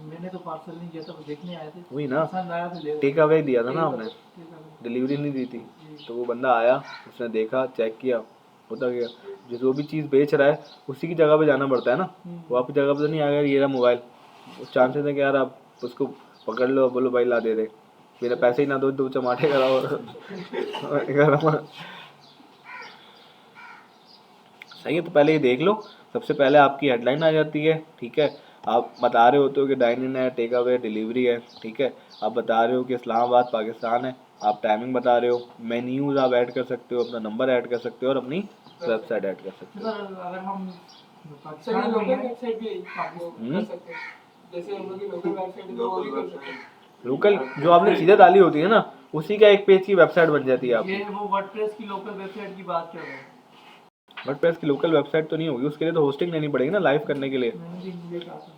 Speaker 3: मैंने तो पार्सल नहीं किया था, वो देखने आए थे,
Speaker 1: वही ना,
Speaker 3: पसंद आया तो ले
Speaker 1: टेक अवे दिया था ना आपने,
Speaker 3: ठीक है।
Speaker 1: डिलीवरी नहीं दी थी। तो वो बंदा आया, उसने देखा, चेक किया, होता गया। जो भी चीज़ बेच रहा है उसी की जगह पे जाना पड़ता है ना, वो आपकी जगह पे तो नहीं आएगा, ये रहा मोबाइल, उस चांसेस है कि यार आप उसको पकड़ लो, बोलो भाई ला दे दे, मेरे पैसे ही ना दो, 2 चमाटे कराओ। सही है, तो पहले ये देख लो, सबसे पहले आपकी हेडलाइन आ जाती है, ठीक है। आप बता रहे होते हो कि डाइन इन है, टेक अवे, डिलीवरी है, ठीक है। आप बता रहे हो कि इस्लामाबाद पाकिस्तान है, आप टाइमिंग बता रहे हो, मेन्यूज आप ऐड कर सकते हो, अपना नंबर ऐड कर सकते हो और अपनी वेबसाइट ऐड कर सकते हो।
Speaker 3: सर अगर हम
Speaker 4: सर ये लोकल वेबसाइट भी कर सकते हैं, जैसे हम लोग की लोकल वेबसाइट है तो वो भी कर सकते हैं।
Speaker 1: लोकल जो आपने चीज़ें डाली होती है ना, उसी का एक पेज की वेबसाइट बन जाती है आपकी।
Speaker 3: ये वो वर्डप्रेस की लोकल वेबसाइट की बात कर रहे हैं।
Speaker 1: वर्डप्रेस की लोकल वेबसाइट तो नहीं होगी, उसके लिए तो होस्टिंग लेनी पड़ेगी ना लाइव करने के लिए।
Speaker 3: मैंने भी ये कहा था।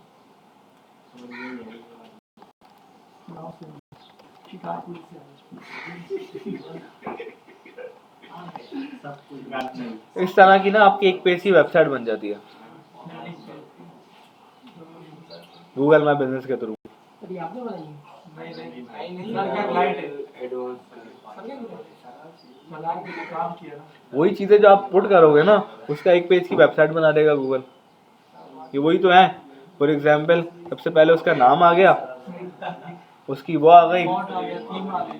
Speaker 3: शिकारपुर से
Speaker 1: इस तरह की ना आपकी एक पेज की वेबसाइट बन जाती है गूगल माई बिजनेस के थ्रू।
Speaker 3: अरे आपने बनाई है?
Speaker 4: नहीं
Speaker 3: सर क्या क्लाइंट है?
Speaker 4: एडवांस
Speaker 3: बना के काम किया ना।
Speaker 1: वही चीज़ें जो आप पुट करोगे ना, उसका एक पेज की वेबसाइट बना देगा गूगल। ये वही तो है। फॉर एग्जाम्पल, सबसे पहले उसका नाम आ गया, उसकी वो आ गई,
Speaker 3: फॉन्ट आ गया, थीम आ गई,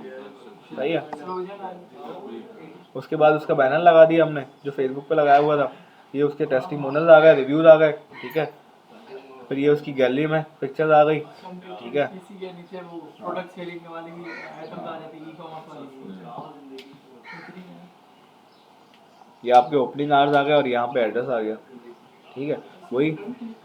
Speaker 1: सही है।
Speaker 3: स्लोगन आ गया।
Speaker 1: उसके बाद उसका बैनर लगा दिया हमने जो फेसबुक पे लगाया हुआ था, ये उसके टेस्टिमोनियल्स आ गए, रिव्यूज आ गए, ठीक है। फिर ये उसकी गैलरी में पिक्चर्स आ गई, ठीक है।
Speaker 3: इसी के नीचे वो प्रोडक्ट सेलिंग वाली भी आइटम्स आ जाती है, ई कॉमर्स वाली।
Speaker 1: ये आपके ओपनिंग आवर्स आ गए और यहाँ पे एड्रेस आ गया, ठीक है। वही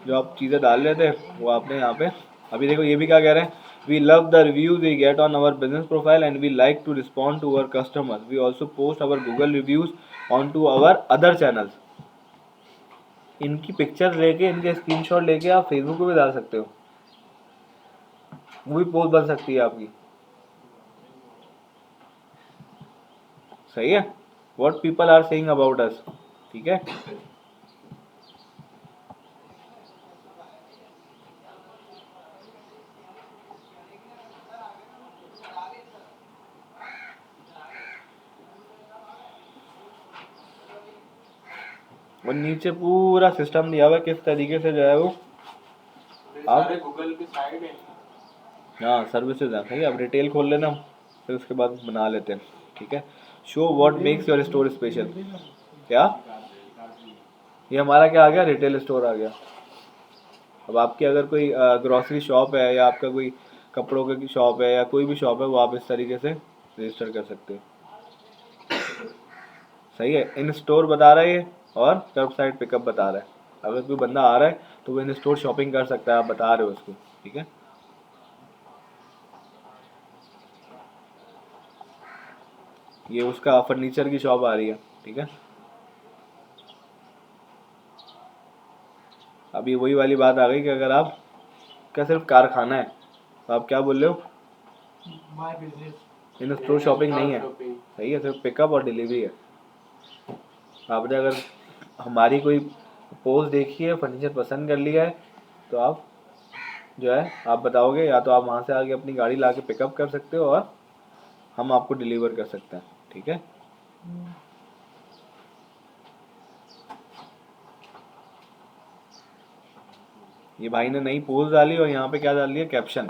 Speaker 1: जो आप चीज़ें डाल रहे थे वो आपने यहाँ पे, अभी देखो ये भी क्या कह रहे हैं, we love the reviews we get on our business profile and we like to respond to our customers, we also post our Google reviews on to our other channels. इनकी पिक्चर्स लेके, इनके स्क्रीनशॉट लेके आप Facebook पे भी डाल सकते हो, वो भी पोस्ट बन सकती है आपकी, सही है। What people are saying about us, ठीक है। और नीचे पूरा सिस्टम दिया हुआ है किस तरीके से जो है वो
Speaker 4: सारे गूगल की साइड है।
Speaker 1: हाँ सर्विसेज हैं, सही है। अब रिटेल खोल लेना, फिर उसके बाद बना लेते हैं, ठीक है। Show what makes your store special, क्या ये हमारा क्या आ गया, रिटेल स्टोर आ गया। अब आपकी अगर कोई ग्रॉसरी शॉप है या आपका कोई कपड़ों की शॉप है या कोई भी शॉप है, वो आप इस तरीके से रजिस्टर कर सकते हो, सही है। इन स्टोर बता रहा है ये, और कर्ब साइड पिकअप बता रहा है। अगर कोई बंदा आ रहा है तो वो इन स्टोर शॉपिंग कर सकता है, आप बता रहे हो उसको, ठीक है। ये उसका फर्नीचर की शॉप आ रही है, ठीक है। अभी वही वाली बात आ गई कि अगर आप क्या सिर्फ कारखाना है तो आप क्या बोल रहे हो,
Speaker 3: my business,
Speaker 1: in store shopping नहीं है, सही है, सिर्फ पिकअप और डिलीवरी है। आपने अगर हमारी कोई पोस्ट देखी है, फर्नीचर पसंद कर लिया है, तो आप जो है आप बताओगे, या तो आप वहाँ से आके अपनी गाड़ी ला के पिकअप कर सकते हो और हम आपको डिलीवर कर सकते हैं, ठीक है। ये भाई ने नई पोस्ट डाली और यहाँ पे क्या डाल दिया, caption,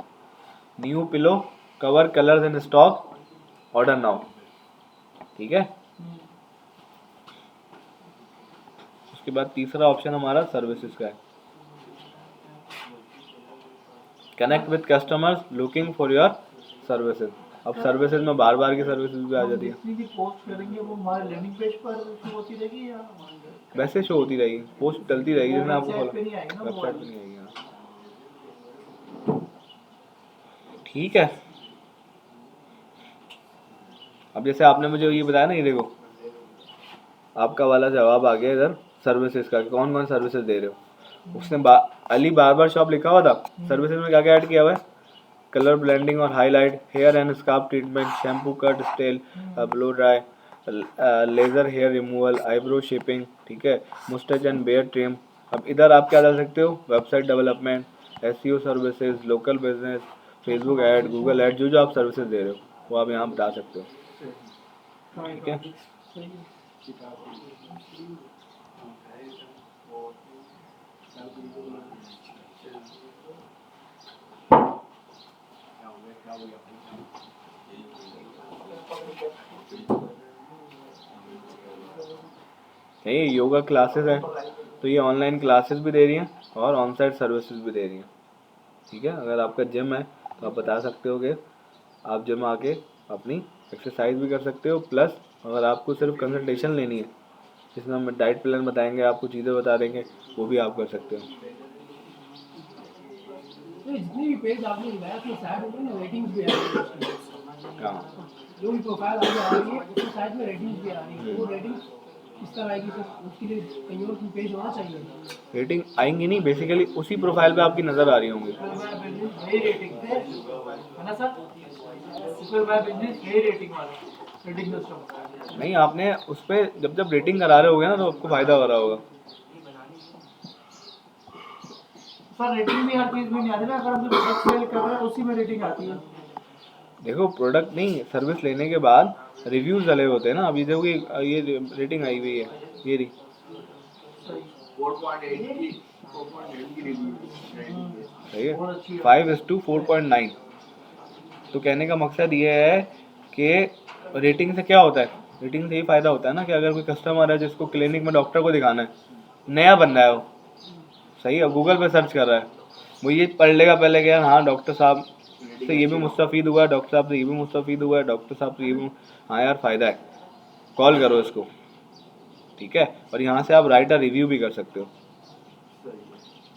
Speaker 1: new pillow cover colours in stock, order now, ठीक है। उसके बाद तीसरा ऑप्शन हमारा सर्विसेज का है, connect with customers looking for your services. अब सर्विसेज में बार बार की सर्विसेज भी आ जाती है।
Speaker 3: जितनी भी पोस्ट करेंगे वो हमारे लैंडिंग पेज पर शो होती रहेगी या
Speaker 1: वैसे शो होती रहेगी, पोस्ट चलती रहेगी, जिसमें आपको
Speaker 3: वेबसाइट
Speaker 1: फॉलो,
Speaker 3: पे नहीं आएगी ना वो
Speaker 1: वेबसाइट पे
Speaker 3: वाली?
Speaker 1: नहीं आएगी, हाँ। ठीक है। अब जैसे आपने मुझे ये बताया ना, ये देखो आपका वाला जवाब आ गया इधर सर्विसेज का, कौन कौन सर्विसेज दे रहे हो। उसने अली बार्बर शॉप लिखा हुआ था, सर्विसेज में क्या क्या ऐड किया हुआ है, कलर ब्लेंडिंग और highlight, hair and scalp treatment, shampoo cut style, blow dry, laser hair removal, eyebrow shaping, ठीक है, मुस्टैच एंड बेयर ट्रिम। अब इधर आप क्या डाल सकते हो, website development, SEO services, local business, Facebook ad, Google add, जो जो आप सर्विसेज दे रहे हो वो आप यहाँ बता सकते हो, ठीक है। ये योगा क्लासेस है, तो ये ऑनलाइन क्लासेस भी दे रही हैं और ऑन साइट सर्विसेज भी दे रही हैं, ठीक है। अगर आपका जिम है तो आप बता सकते हो कि आप जिम आके अपनी एक्सरसाइज भी कर सकते हो, प्लस अगर आपको सिर्फ कंसल्टेशन लेनी है जिसमें हम डाइट प्लान बताएंगे, आपको चीज़ें बता देंगे, वो भी आप कर सकते हो।
Speaker 5: तो जितनी भी पेज आपने बताया उसमें शायद होगी ना रेटिंग्स भी आ रही है उसकी।
Speaker 1: हाँ,
Speaker 5: जो भी प्रोफाइल आगे आ रही है उसमें शायद में रेटिंग्स भी आ रही है, वो रेटिंग्स किस तरह आएगी, तो उसके लिए कहीं और की पेज होना चाहिए।
Speaker 1: रेटिंग आएंगी नहीं, बेसिकली उसी प्रोफाइल पे आपकी नज़र आ रही होंगी।
Speaker 3: यही रेटिंग है ना सर, सुपर बाय बिजनेस यही रेटिंग वाला रेटिंग सिस्टम।
Speaker 1: नहीं, आपने उस पर जब रेटिंग करा रहे होगे ना तो आपको फ़ायदा हो रहा होगा।
Speaker 3: सर रेटिंग भी हर चीज में नहीं आती ना, अगर हम प्रोडक्ट सेल कर रहे हैं उसी में रेटिंग आती है।
Speaker 1: देखो प्रोडक्ट नहीं, सर्विस लेने के बाद रिव्यूज डले होते हैं ना। अभी देखो ये रेटिंग आई हुई है, ये रही
Speaker 4: 4.8 की रिव्यू
Speaker 1: सही है, 5:4.9। तो कहने का मकसद ये है कि रेटिंग से क्या होता है, रेटिंग से ये फ़ायदा होता है ना कि अगर कोई कस्टमर है जिसको क्लिनिक में डॉक्टर को दिखाना है नया बन रहा है वो, सही है, गूगल पे सर्च कर रहा है, वो ये पढ़ लेगा पहले कि यार हाँ डॉक्टर साहब से ये भी मुस्तफ़ीद हुआ है, डॉक्टर साहब से ये भी मुस्तफ़ीद हुआ है, डॉक्टर साहब से ये भी, हाँ यार फ़ायदा है, कॉल करो इसको, ठीक है। और यहाँ से आप राइट अ रिव्यू भी कर सकते हो।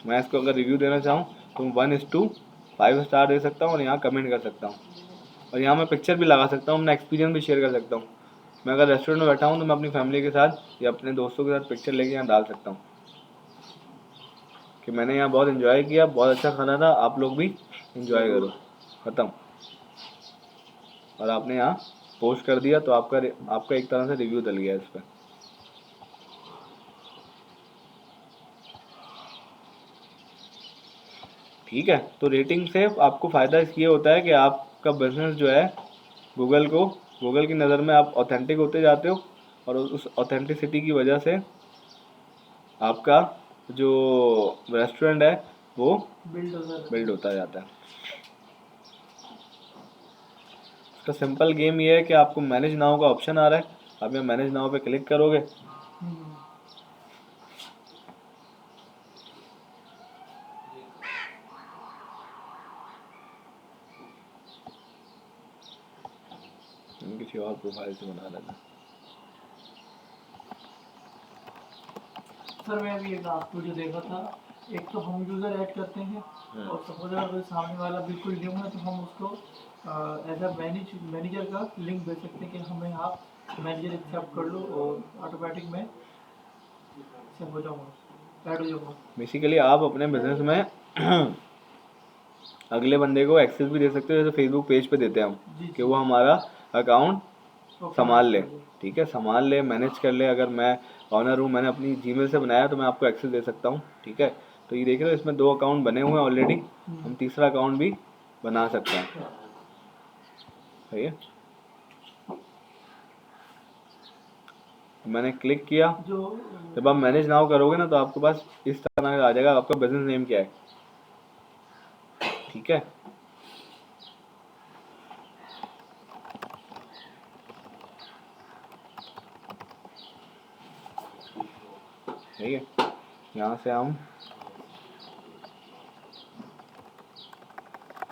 Speaker 1: मैं इसको अगर रिव्यू देना चाहूँ तो 1:5 स्टार दे सकता हूँ और यहाँ कमेंट कर सकता हूँ, और यहाँ मैं पिक्चर भी लगा सकता हूँ, अपना एक्सपीरियंस भी शेयर कर सकता हूँ। मैं अगर रेस्टोरेंट में बैठा हूँ तो मैं अपनी फैमिली के साथ या अपने दोस्तों के साथ पिक्चर लेके यहाँ डाल सकता हूँ कि मैंने यहाँ बहुत इन्जॉय किया, बहुत अच्छा खाना था, आप लोग भी इन्जॉय करो, ख़त्म। और आपने यहाँ पोस्ट कर दिया तो आपका एक तरह से रिव्यू डल गया इस पर। ठीक है, तो रेटिंग से आपको फ़ायदा ये होता है कि आपका बिजनेस जो है गूगल की नज़र में आप ऑथेंटिक होते जाते हो, और उस ऑथेंटिसिटी की वजह से आपका जो रेस्टोरेंट है वो बिल्ड होता जाता है। इसका सिंपल गेम ये है कि आपको मैनेज नाउ का ऑप्शन आ रहा है, आप यहाँ मैनेज नाउ पे क्लिक करोगे, किसी और प्रोफाइल से बना लेना।
Speaker 3: सर मैं अभी एक लास्ट वीडियो देखा था, एक तो हम यूज़र ऐड करते हैं और सपोज अगर कोई सामने वाला बिल्कुल न्यू है तो हम उसको एज अ मैनेजर का लिंक भेज सकते हैं कि हमें आप मैनेजर एक्सेप्ट कर लो और ऑटोमेटिक में सब हो जाऊँगा, ऐड हो जाऊँगा।
Speaker 1: बेसिकली आप अपने बिजनेस में अगले बंदे को एक्सेस भी दे सकते हो, जैसे फेसबुक पेज पे देते हैं हम कि वो हमारा अकाउंट संभाल ले, ठीक है, संभाल ले, मैनेज कर ले। अगर मैं ऑनर हूँ, मैंने अपनी जीमेल से बनाया तो मैं आपको एक्सेस दे सकता हूँ, ठीक है। तो ये देख रहे हो इसमें 2 अकाउंट बने हुए हैं ऑलरेडी, हम तीसरा अकाउंट भी बना सकते हैं, सही है। मैंने क्लिक किया, जब आप मैनेज नाउ करोगे ना तो आपके पास इस तरह का आ जाएगा, आपका बिजनेस नेम क्या है, ठीक है। ठीक है, यहाँ से हम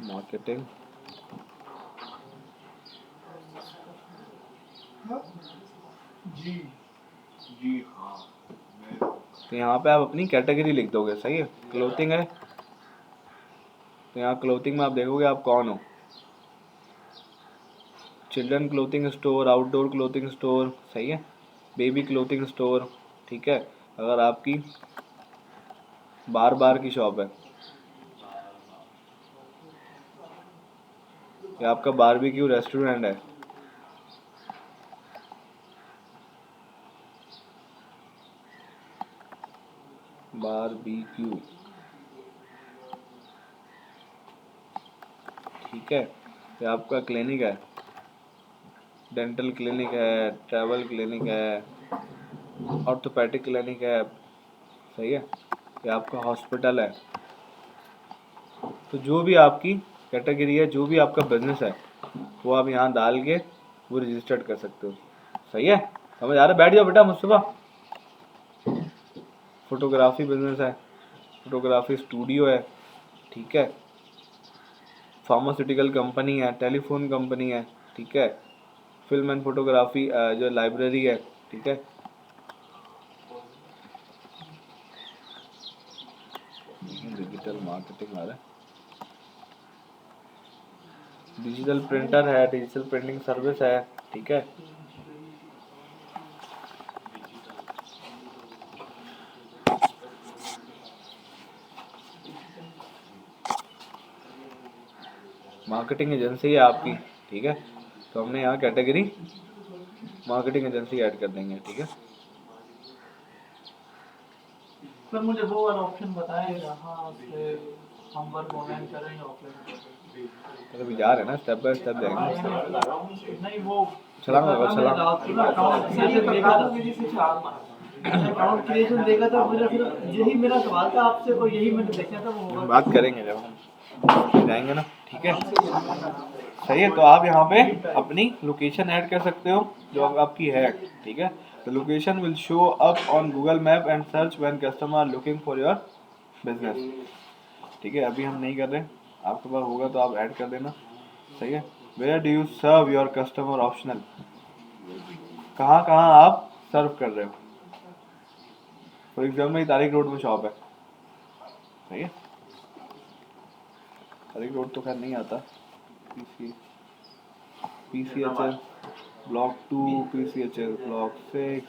Speaker 1: मार्केटिंग,
Speaker 2: जी हाँ,
Speaker 1: तो यहाँ पे आप अपनी कैटेगरी लिख दोगे, सही है। क्लोथिंग है तो यहाँ क्लोथिंग में आप देखोगे आप कौन हो, children clothing store, outdoor clothing store, सही है, बेबी क्लोथिंग स्टोर, ठीक है। अगर आपकी बार की शॉप है या आपका बारबेक्यू रेस्टोरेंट है, बारबेक्यू, ठीक है, या आपका क्लिनिक है, डेंटल क्लिनिक है, ट्रैवल क्लिनिक है, ऑर्थोपेडिक क्लिनिक है, सही है, या आपका हॉस्पिटल है, तो जो भी आपकी कैटेगरी है, जो भी आपका बिजनेस है, वो आप यहाँ डाल के वो रजिस्टर्ड कर सकते हो, सही है। समझ आ रहा है? बैठ जाओ बेटा मुस्तफा। फोटोग्राफी बिजनेस है, फोटोग्राफी स्टूडियो है, ठीक है, फार्मास्यूटिकल कंपनी है, टेलीफोन कंपनी है, ठीक है, फिल्म एंड फोटोग्राफी जो लाइब्रेरी है, ठीक है, डिजिटल मार्केटिंग आ रहा है, डिजिटल प्रिंटर है, डिजिटल प्रिंटिंग सर्विस है, ठीक है, मार्केटिंग एजेंसी है आपकी, ठीक है। तो हमने यहाँ कैटेगरी मार्केटिंग एजेंसी ऐड कर देंगे, ठीक है।
Speaker 3: सर मुझे वो वाला ऑप्शन बताएं जहाँ से हम वर्क ऑनलाइन करें या ऑफलाइन करें।
Speaker 1: अभी जा रहे हैं ना, स्टेप बाय स्टेप जाएंगे।
Speaker 3: नहीं वो
Speaker 1: छलांग
Speaker 3: अकाउंट क्रिएशन देखा था, मुझे फिर यही मेरा सवाल था आपसे और यही मैंने देखा था, वो होगा।
Speaker 1: बात करेंगे जब हम जाएंगे ना, ठीक है, सही है। तो आप यहाँ पे अपनी लोकेशन ऐड कर सकते हो जो आपकी है, ठीक है। The location will show up on Google Map and search when customer are looking for your business. ठीक है, अभी हम नहीं कर रहे, आपके पास होगा तो आप ऐड कर देना, सही है। Where do you serve your customer optional? कहाँ कहाँ आप सर्व कर रहे हो। फॉर एग्जाम्पल तारिक रोड में शॉप है, सही है। तारिक रोड तो खैर नहीं आता, PCHL block 2, PCHL block 6।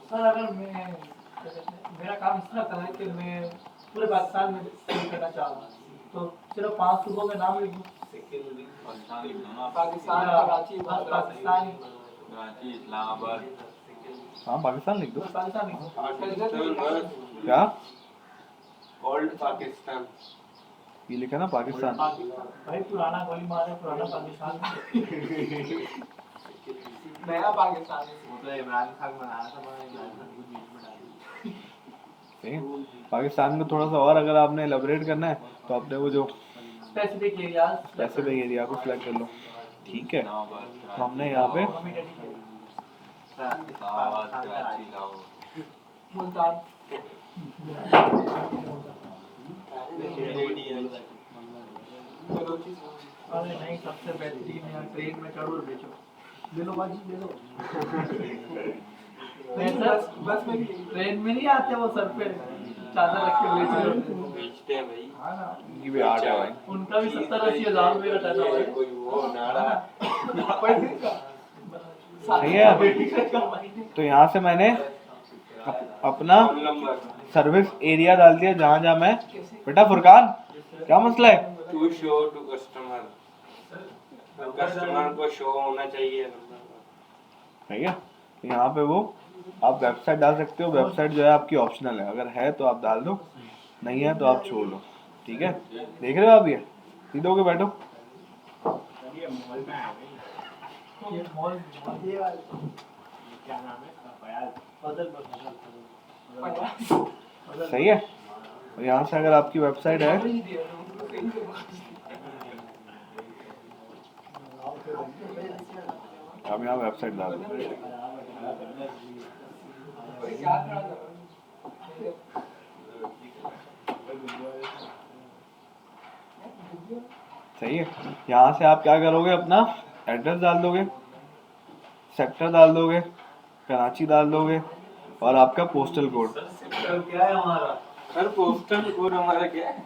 Speaker 3: Sir अगर मेरा काम इस तरह का है कि मैं पूरे पाकिस्तान में सेल करना चाह रहा हूँ, तो सिर्फ 5 सूबों के नाम लिखूँ।
Speaker 2: पाकिस्तान लिखना ना,
Speaker 4: पाकिस्तान, कराची,
Speaker 3: पाकिस्तान,
Speaker 2: कराची, इस्लामाबाद।
Speaker 1: हाँ पाकिस्तान लिख दो।
Speaker 3: पाकिस्तान लिखूँ।
Speaker 1: क्या
Speaker 4: ओल्ड पाकिस्तान,
Speaker 1: ये लिखा ना पाकिस्तान।
Speaker 3: भाई पुराना गोली मार है, पुराना पाकिस्तान।
Speaker 4: नया पाकिस्तान।
Speaker 1: सही है। पाकिस्तान में थोड़ा सा और अगर आपने एलैबोरेट करना है तो आपने वो जो
Speaker 3: स्पेसिफिक एरियाज,
Speaker 1: स्पेसिफिक एरिया को सिलेक्ट कर लो, ठीक है। तो हमने यहाँ पे
Speaker 2: इस्लामाबाद, कराची, लाहौर।
Speaker 3: मुल्तान, अरे नहीं, सबसे बेहतरीन है ट्रेन में चढ़ो बेचो। ले लो बाजी, ले लो।
Speaker 4: बस में भी
Speaker 3: ट्रेन में नहीं आते वो सर पे चादर रख के बेच
Speaker 4: बेचते हैं भाई।
Speaker 3: हाँ ना,
Speaker 1: ये भी आर्ट है भाई।
Speaker 3: उनका भी 70-80 हज़ार रुपये का टर्नओवर है।
Speaker 4: कोई वो नाड़ा
Speaker 1: सही है। तो यहाँ से मैंने अपना
Speaker 4: नंबर
Speaker 1: सर्विस एरिया डाल दिया जहाँ जहाँ मैं। बेटा फुरकान क्या मसला है।
Speaker 4: To show to customer, customer को शो होना चाहिए।
Speaker 1: सही है। तो यहाँ पे वो आप वेबसाइट डाल सकते हो, वेबसाइट जो है आपकी ऑप्शनल है, अगर है तो आप डाल दो, नहीं है तो आप छोड़ दो, ठीक है। देख रहे हो आप, ये सीधे होके बैठो।
Speaker 3: ये मॉल ये वाला क्या नाम है, फजल
Speaker 1: सही है। और यहाँ से अगर आपकी वेबसाइट है, आप यहाँ वेबसाइट डाल दो। सही है। यहाँ से आप क्या करोगे, अपना एड्रेस डाल दोगे, सेक्टर डाल दोगे, कराची डाल दोगे और आपका पोस्टल कोड।
Speaker 2: क्या है हमारा?
Speaker 4: सर पोस्टल कोड हमारा क्या है?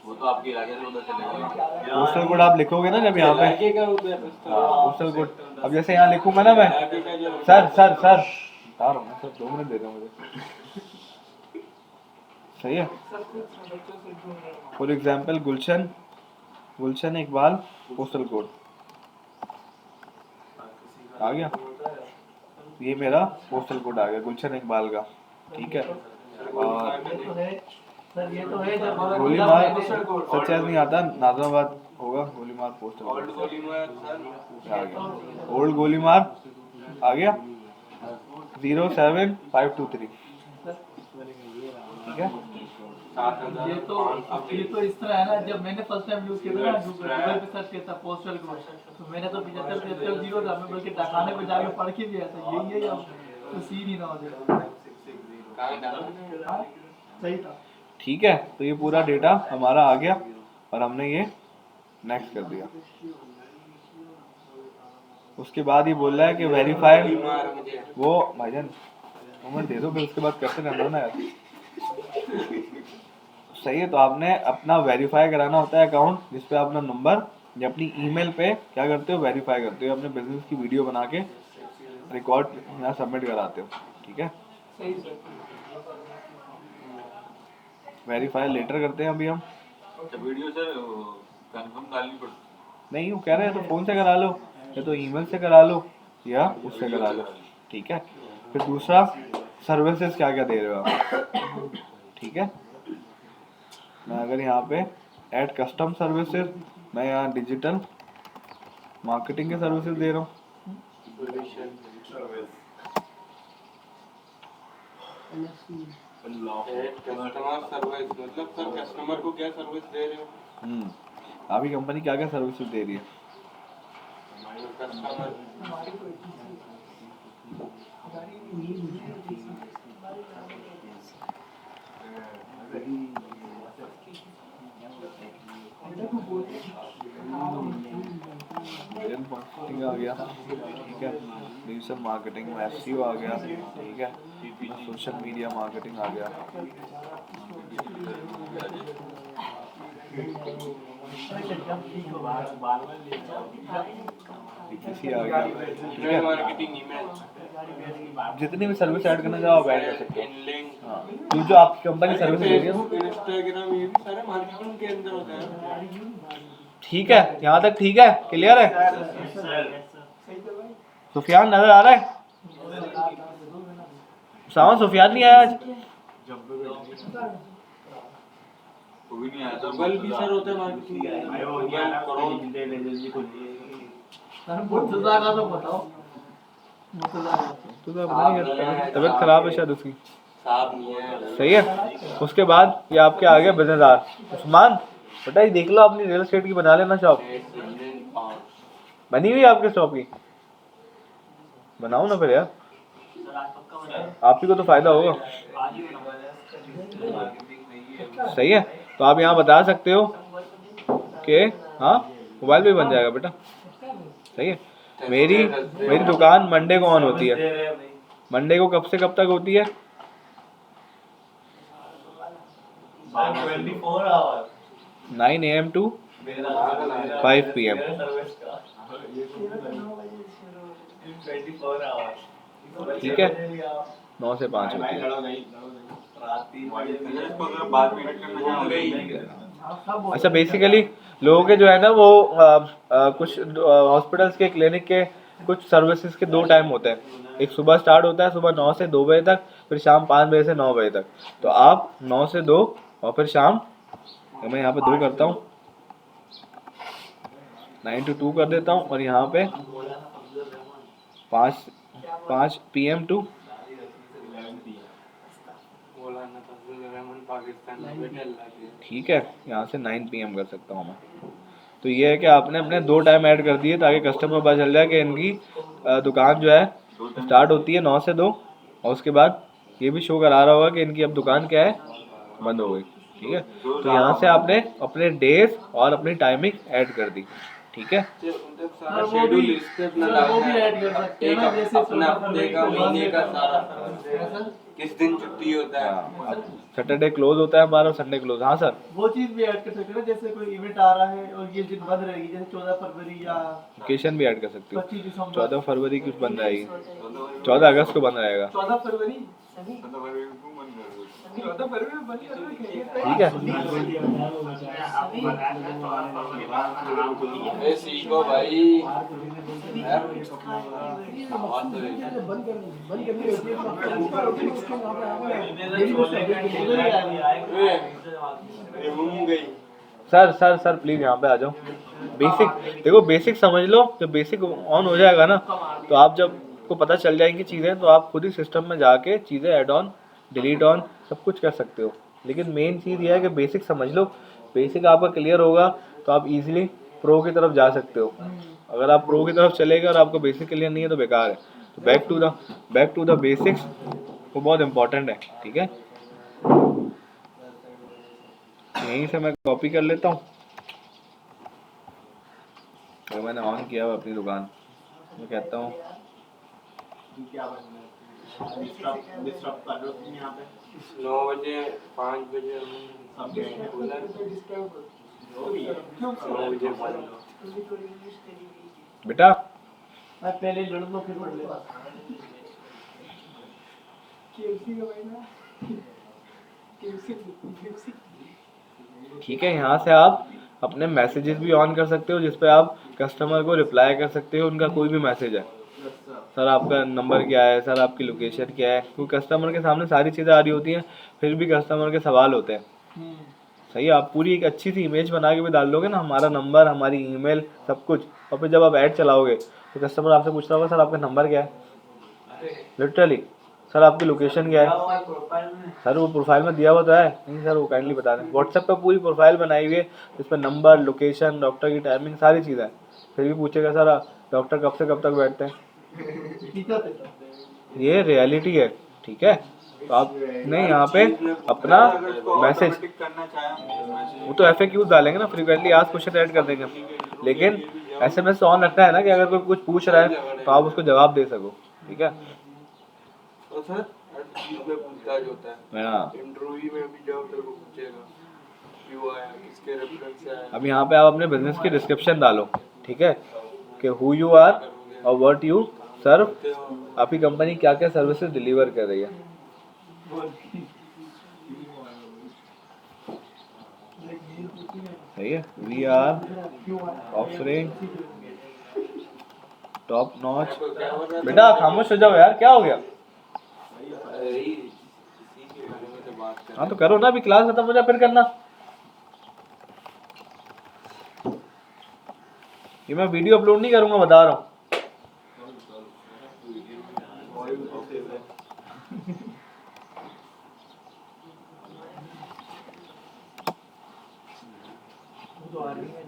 Speaker 2: वो तो आपके इलाके से उधर चलेगा।
Speaker 1: पोस्टल कोड आप लिखोगे ना जब यहाँ पे,
Speaker 4: इलाके का उधर
Speaker 1: पोस्टल कोड। अब जैसे यहाँ लिखूंगा ना मैं, सर सर सर बता रहा हूँ सर, 2 मिनट दे दो मुझे। सही है। For example Gulshan, Gulshan Iqbal, postal code आ गया। ये मेरा पोस्टल कोड आ गया गुलशन इकबाल का, ठीक है। और
Speaker 3: सर ये तो है जब
Speaker 1: गोलीमार सच नहीं आता, नाजराबाद होगा गोलीमार पोस्टल कोड।
Speaker 4: ओल्ड गोलीमार सर
Speaker 1: आ गया, ओल्ड गोलीमार आ गया 07523, ठीक है।
Speaker 3: ये तो इस तरह है ना, जब मैंने फर्स्ट टाइम यूज किया था ना, गूगल पे सर्च किया था पोस्टल कोड, तो मैंने तो 75 जीरो था, मैं बल्कि टकाने पे जाके पढ़ के भी आया था, यही है या तो सीन ही ना हो जाए। हाँ, सही था।
Speaker 1: ठीक है। तो ये पूरा डेटा हमारा आ गया और हमने ये नेक्स्ट कर दिया। उसके बाद ये बोल रहा है कि वेरीफाइड, वो भाईजान मोमेंट दे दो, फिर उसके बाद करते रहना ना यार। सही है। तो आपने अपना वेरीफाई कराना होता है अकाउंट, जिसपे अपना नंबर या अपनी ईमेल पे क्या करते हो, वेरीफाई करते हो, अपने बिजनेस की वीडियो बना के रिकॉर्ड यहाँ सबमिट कराते हो, ठीक है।
Speaker 4: सही सर।
Speaker 1: वेरीफाई लेटर करते हैं अभी हम।
Speaker 2: तो वीडियो सर कंफर्म डालनी पड़ती
Speaker 1: नहीं, वो कह रहे हैं तो फ़ोन से करा लो, या तो ईमेल से करा लो, या उससे करा लो, ठीक है। फिर दूसरा सर्विसेज क्या क्या दे रहे हो आप, ठीक है। मैं अगर यहाँ पे ऐड कस्टम सर्विसेज, मैं यहाँ डिजिटल मार्केटिंग के सर्विसेज दे रहा हूँ।
Speaker 4: कस्टमर सर्विस मतलब सर कस्टमर को क्या सर्विस दे रहे हो?
Speaker 1: आपकी कंपनी क्या क्या सर्विसेज दे रही है।
Speaker 4: कस्टमर
Speaker 1: मार्केटिंग आ गया, ठीक है, डिजिटल मार्केटिंग में SEO आ गया, ठीक है, सोशल मीडिया मार्केटिंग आ गया, PPC आ गया, ठीक है।
Speaker 4: मार्केटिंग, ईमेल,
Speaker 1: जितनी भी सर्विस ऐड करना चाहो आप ऐड कर सकते हो। हाँ, तो जो आपकी कंपनी सर्विस दे रही है
Speaker 4: इंस्टाग्राम, ये भी सारे मार्केटिंग के अंदर होता है।
Speaker 1: ठीक है, यहाँ तक ठीक है, क्लियर है। सुफियान नजर आ रहा है? सावन सुफियान नहीं आया आज?
Speaker 2: वो भी नहीं आया था।
Speaker 4: गूगल भी सर होता है मार्केटिंग के
Speaker 3: सर मुर्तजा का तो बताओ। मुर्तजा का
Speaker 1: तो तबीयत खराब है शायद उसकी,
Speaker 4: साहब नहीं है।
Speaker 1: सही है। उसके बाद ये आपके आ गया बिजनेसदार उस्मान। बेटा ये देख लो, अपनी रियल एस्टेट की बना लेना शॉप। बनी हुई है आपके शॉप की? बनाओ ना फिर यार, आप ही को तो फायदा होगा। सही है, तो आप यहाँ बता सकते हो कि हाँ मोबाइल पे बन जाएगा बेटा। सही है। मेरी दुकान मंडे को ऑन होती है। मंडे को कब से कब तक होती है? 9 AM to 5 PM। ठीक है, 9 से 5 होती है।
Speaker 2: अगर इसको अगर बाद में एडिट करना चाहोगे,
Speaker 1: अच्छा, बेसिकली लोगों के जो है ना वो कुछ हॉस्पिटल्स के, क्लिनिक के कुछ सर्विसेज के 2 टाइम होते हैं। एक सुबह स्टार्ट होता है, सुबह 9 से 2 बजे तक, फिर शाम 5 बजे से 9 बजे तक। तो आप 9 से 2 और फिर शाम, मैं यहाँ पे 2 करता हूँ, 9 to 2 कर देता हूँ, और यहाँ पे 5 PM to ठीक है, यहाँ से 9 PM कर सकता हूँ मैं। तो ये है कि आपने अपने 2 टाइम ऐड कर दिए ताकि कस्टमर को पता चल जाए कि इनकी दुकान जो है स्टार्ट होती है 9 से 2, और उसके बाद ये भी शो करा रहा होगा कि इनकी अब दुकान क्या है, बंद हो गई। ठीक है, तो यहाँ से आपने अपने डेज और अपनी टाइमिंग ऐड कर दी। ठीक है,
Speaker 4: सारा शेड्यूल लिस्ट अपना
Speaker 3: वो भी ऐड कर सकते हैं ना, जैसे
Speaker 4: अपना हफ्ते का, महीने का सारा किस दिन छुट्टी होता है।
Speaker 1: हाँ, अब सैटरडे क्लोज होता है हमारा, संडे क्लोज। हाँ सर,
Speaker 3: वो चीज भी ऐड कर सकते हैं ना, जैसे कोई इवेंट आ रहा है और ये दिन बंद रहेगी, जैसे 14 फरवरी या
Speaker 1: लोकेशन भी ऐड कर सकते हो।
Speaker 3: 25 दिसंबर।
Speaker 1: 14 फरवरी कुछ बंद रहेगी, 14 अगस्त को बंद रहेगा।
Speaker 3: 14 फरवरी
Speaker 4: 14 फरवरी में बंद कर रहे हैं।
Speaker 1: ठीक है,
Speaker 4: ए सीखो भाई।
Speaker 5: बंद करनी होती है।
Speaker 4: घूम गई।
Speaker 1: सर प्लीज यहाँ पे आ जाओ। बेसिक देखो, बेसिक समझ लो। जब बेसिक ऑन हो जाएगा ना, तो आप जब को पता चल जाएंगी चीज़ें, तो आप खुद ही सिस्टम में जाके चीज़ें ऐड ऑन, डिलीट ऑन सब कुछ कर सकते हो। लेकिन मेन चीज़ ये है कि बेसिक समझ लो। बेसिक आपका क्लियर होगा तो आप इजीली प्रो की तरफ जा सकते हो। अगर आप प्रो की तरफ चलेगा और आपका बेसिक क्लियर नहीं है तो बेकार है। तो बैक टू द बेसिक्स वो बहुत इंपॉर्टेंट है। ठीक है, यहीं से मैं कॉपी कर लेता हूँ। तो मैंने ऑन किया हुआ अपनी दुकान, मैं कहता हूँ
Speaker 4: 9 बजे 5 बजे 9 बजे
Speaker 1: बेटा
Speaker 3: मैं पहले लड़ लो फिर पढ़ लेगा।
Speaker 1: ठीक है, यहाँ से आप अपने मैसेजेस भी ऑन कर सकते हो, जिस पे आप कस्टमर को रिप्लाई कर सकते हो। उनका कोई भी मैसेज है, सर आपका नंबर क्या है, सर आपकी लोकेशन क्या है, क्योंकि कस्टमर के सामने सारी चीज़ें आ रही होती हैं, फिर भी कस्टमर के सवाल होते हैं। सही है, आप पूरी एक अच्छी सी इमेज बना के भी डाल दोगे ना, हमारा नंबर, हमारी ईमेल, सब कुछ, और फिर जब आप ऐड चलाओगे तो कस्टमर आपसे पूछ रहा होगा सर आपका नंबर क्या है, लिटरली सर आपकी लोकेशन क्या है, सर वो प्रोफाइल में दिया हुआ तो है नहीं सर, वो काइंडली बता दें। व्हाट्सएप पर पूरी प्रोफाइल बनाई हुई है, जिस पर नंबर, लोकेशन, डॉक्टर की टाइमिंग, सारी चीज़ें, फिर भी पूछेगा सर डॉक्टर कब से कब तक बैठते हैं। ये रियलिटी है, ठीक है। तो आपने यहाँ पे अपना मैसेज,
Speaker 2: करना चाहे
Speaker 1: वो तो FAQs डालेंगे ना, फ्रीक्वेंटली आस्क्ड क्वेश्चन ऐड कर देंगे, लेकिन SMS ऑन रखना है ना कि अगर कोई कुछ पूछ रहा है तो आप उसको जवाब दे सको, ठीक है।
Speaker 4: तो सर हर चीज में पूछताछ होता है।
Speaker 1: हाँ,
Speaker 4: इंटरव्यू में भी जब तेरे को पूछेगा क्यों आया, किसके रेफरेंस से आया।
Speaker 1: अब यहाँ पे आप अपने बिजनेस की डिस्क्रिप्शन डालो, ठीक है, कि हु यू आर और व्हाट यू सर्व, आपकी कंपनी क्या क्या सर्विसेज डिलीवर कर रही है। सही है, we are offering top notch. बेटा खामोश हो जाओ यार, क्या हो गया। हाँ तो करो ना, अभी क्लास खत्म हो जाए फिर करना। ये मैं वीडियो अपलोड नहीं करूंगा, बता रहा हूँ।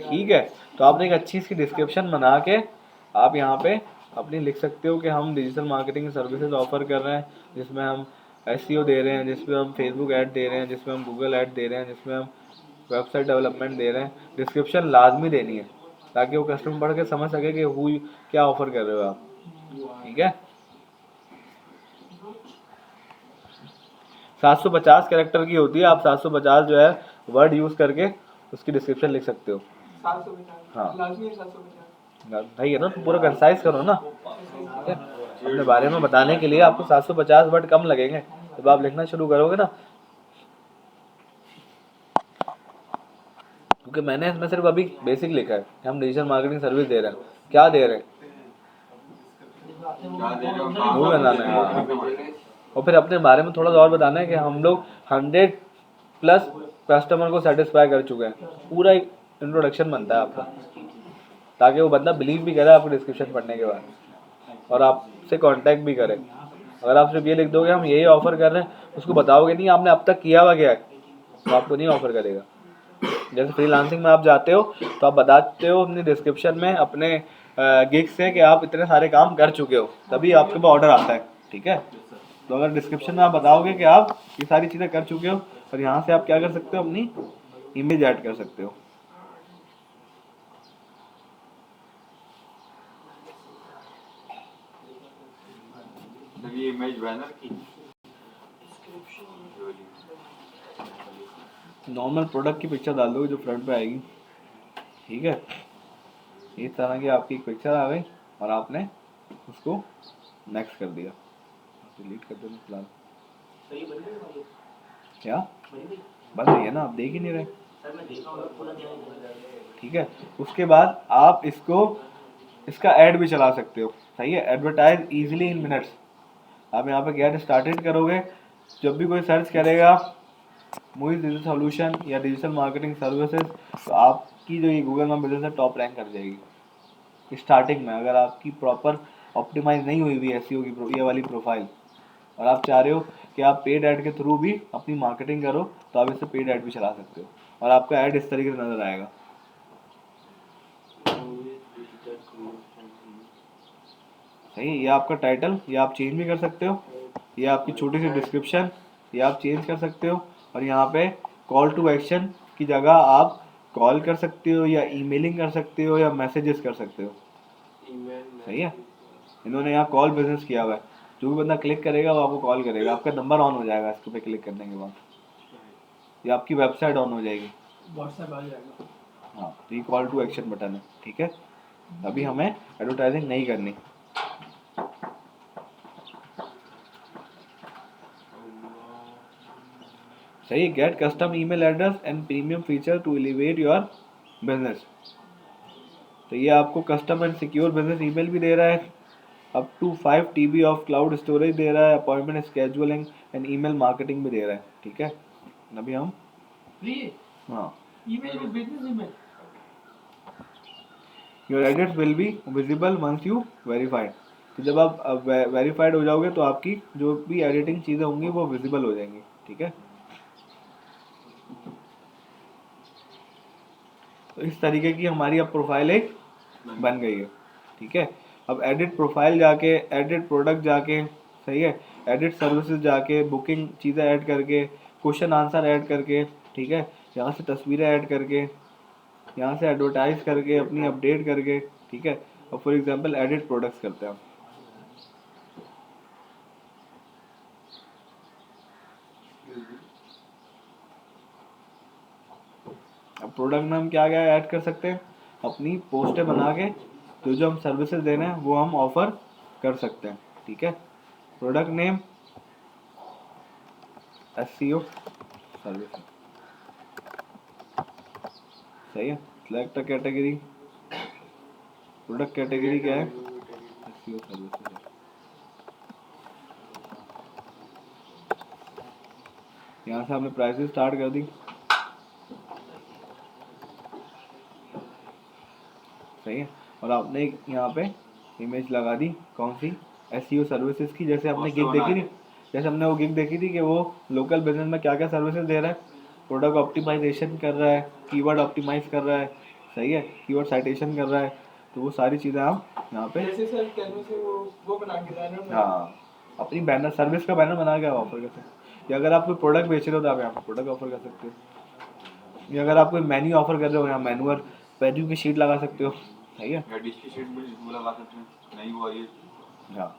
Speaker 1: ठीक है, तो आपने एक अच्छी सी डिस्क्रिप्शन बना के आप यहाँ पे अपनी लिख सकते हो कि हम डिजिटल मार्केटिंग सर्विसेज ऑफर कर रहे हैं, जिसमें हम SEO दे रहे हैं, जिसमें हम फेसबुक ऐड दे रहे हैं, जिसमें हम गूगल ऐड दे रहे हैं, जिसमें हम वेबसाइट डेवलपमेंट दे रहे हैं। डिस्क्रिप्शन लाजमी देनी है ताकि वो कस्टमर पढ़ के समझ सके कि क्या ऑफर कर रहे हो आप, ठीक है। 750 कैरेक्टर की होती है, आप 750 जो है वर्ड यूज करके उसकी डिस्क्रिप्शन लिख सकते हो।
Speaker 4: 750
Speaker 1: हाँ।
Speaker 4: लाजमी है 750।
Speaker 1: सही है ना, तो पूरा कंसाइज करो ना, ठीक है। अपने बारे में बताने के लिए आपको 750 वर्ड कम लगेंगे जब आप लिखना शुरू करोगे ना, क्योंकि मैंने इसमें सिर्फ अभी बेसिक लिखा है कि हम डिजिटल मार्केटिंग सर्विस दे रहे हैं, क्या दे रहे हैं वो बताना है, और फिर अपने बारे में थोड़ा सा और बताना है कि हम लोग 100+ कस्टमर को सेटिस्फाई कर चुके हैं। पूरा एक इंट्रोडक्शन बनता है आपका, ताकि वो बंदा बिलीव भी करे आपको डिस्क्रिप्शन पढ़ने के बाद और आपसे कांटेक्ट भी करे। अगर आप सिर्फ ये लिख दोगे हम यही ऑफर कर रहे हैं, उसको बताओगे नहीं आपने अब तक किया हुआ क्या है, तो आपको नहीं ऑफर करेगा। जैसे फ्रीलांसिंग में आप जाते हो तो आप बताते हो अपनी डिस्क्रिप्शन में अपने गिग से कि आप इतने सारे काम कर चुके हो, तभी आपके पास ऑर्डर आता है, ठीक है। तो अगर डिस्क्रिप्शन में आप बताओगे कि आप ये सारी चीज़ें कर चुके हो, और यहाँ से आप क्या कर सकते हो, अपनी इमेज ऐड कर सकते हो।
Speaker 2: ये इमेज बैनर की
Speaker 1: नॉर्मल प्रोडक्ट की पिक्चर डाल दोगे जो फ्रंट पे आएगी, ठीक है। इस तरह की आपकी एक पिक्चर आ गई और आपने उसको नेक्स्ट कर दिया, डिलीट कर देना फिलहाल। क्या बन रही है ना, आप देख ही नहीं रहे, ठीक है। उसके बाद आप इसका ऐड भी चला सकते हो, सही है। एडवर्टाइज इजीली इन मिनट्स। आप यहाँ पे गेट स्टार्टेड करोगे, जब भी कोई सर्च करेगा मूवीज डिजिटल सॉल्यूशन या डिजिटल मार्केटिंग सर्विसेज, तो आपकी जो ये गूगल में बिजनेस है टॉप रैंक कर जाएगी स्टार्टिंग में। अगर आपकी प्रॉपर ऑप्टिमाइज नहीं हुई हुई SEO की ये वाली प्रोफाइल, और आप चाह रहे हो कि आप पेड ऐड के थ्रू भी अपनी मार्केटिंग करो, तो आप इससे पेड ऐड भी चला सकते हो और आपका ऐड इस तरीके से नजर आएगा। सही है, ये आपका टाइटल, ये आप चेंज भी कर सकते हो, ये आपकी छोटी सी डिस्क्रिप्शन, ये आप चेंज कर सकते हो, और यहाँ पे कॉल टू एक्शन की जगह आप कॉल कर सकते हो या ईमेलिंग कर सकते हो या मैसेजेस कर सकते हो। सही है, इन्होंने यहाँ कॉल बिजनेस किया हुआ है, जो भी बंदा क्लिक करेगा वो आपको कॉल करेगा, आपका नंबर ऑन हो जाएगा इसके पे क्लिक करने के बाद, या आपकी वेबसाइट ऑन हो जाएगी,
Speaker 3: व्हाट्सएप आ जाएगा।
Speaker 1: हाँ। तो ये कॉल टू एक्शन बटन है, ठीक है। अभी हमें एडवर्टाइजिंग नहीं करनी। सही, get custom email address and premium feature to elevate your business. तो ये आपको custom and secure business email भी दे रहा है, up to 5 TB of cloud storage दे रहा है, appointment scheduling and email marketing भी दे रहा है, ठीक है। अभी हम
Speaker 3: फ्री
Speaker 1: हाँ,
Speaker 3: ईमेल भी, business email.
Speaker 1: Your edits will be visible once you verified. तो जब आप वेरीफाइड हो जाओगे तो आपकी जो भी एडिटिंग चीज़ें होंगी वो विजिबल हो जाएंगी, ठीक है। तो इस तरीके की हमारी अब प्रोफाइल एक बन गई है, ठीक है। अब एडिट प्रोफाइल जाके, एडिट प्रोडक्ट जाके, सही है। एडिट सर्विसेज जाके बुकिंग चीज़ें ऐड करके, क्वेश्चन आंसर ऐड करके, ठीक है, यहाँ से तस्वीरें ऐड करके, यहाँ से एडवर्टाइज करके, अपनी अपडेट करके, ठीक है। और फॉर एग्जांपल एडिट प्रोडक्ट्स करते हैं हम। अब प्रोडक्ट में हम क्या क्या ऐड कर सकते हैं, अपनी पोस्टें बना के जो जो हम सर्विसेज दे रहे हैं वो हम ऑफर कर सकते हैं, ठीक है। प्रोडक्ट नेम SEO सर्विस, सही है। सिलेक्ट कैटेगरी, प्रोडक्ट कैटेगरी क्या है, SEO सर्विसेज है। यहाँ से हमने प्राइसेस स्टार्ट कर दी, सही है। और आपने यहाँ पे इमेज लगा दी कौन सी, SEO सर्विसेज की। जैसे हमने गिग देखी थी, जैसे हमने वो गिग देखी थी कि वो लोकल बिजनेस में क्या क्या सर्विसेज दे रहा है, प्रोडक्ट ऑप्टिमाइजेशन कर रहा है, कीवर्ड ऑप्टिमाइज कर रहा है, सही है, कीवर्ड साइटेशन कर रहा है। तो वो सारी चीज़ें हम यहाँ पे,
Speaker 4: जैसे सर कैनवा से वो बना के बैनर
Speaker 1: हाँ, अपनी बैनर सर्विस का बैनर बना के आप ऑफर कर सकते हो। या अगर आप कोई प्रोडक्ट बेच रहे हो तो आप यहाँ पर प्रोडक्ट ऑफर कर सकते हो। या अगर आप कोई मेन्यू ऑफर कर रहे हो, यहाँ मैनुअल मेन्यू की शीट लगा सकते हो, सही है।
Speaker 2: या डिश की शीट में वो लगा सकते हैं, नहीं हुआ ये
Speaker 1: हाँ,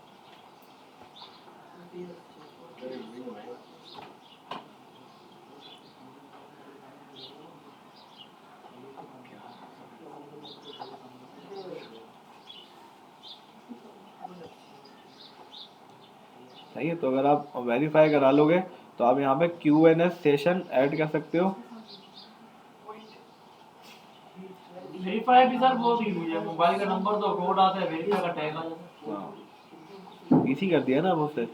Speaker 1: सही है। तो अगर आप वेरीफाई करा लोगे तो आप यहाँ पे Q&A सेशन ऐड कर सकते हो।
Speaker 3: वेरीफाई भी सर वो भी मुझे मोबाइल का नंबर तो कोड आता है, वेरीफाई का टैग आ जाता है।
Speaker 1: हाँ, इसी कर दिया ना वो से।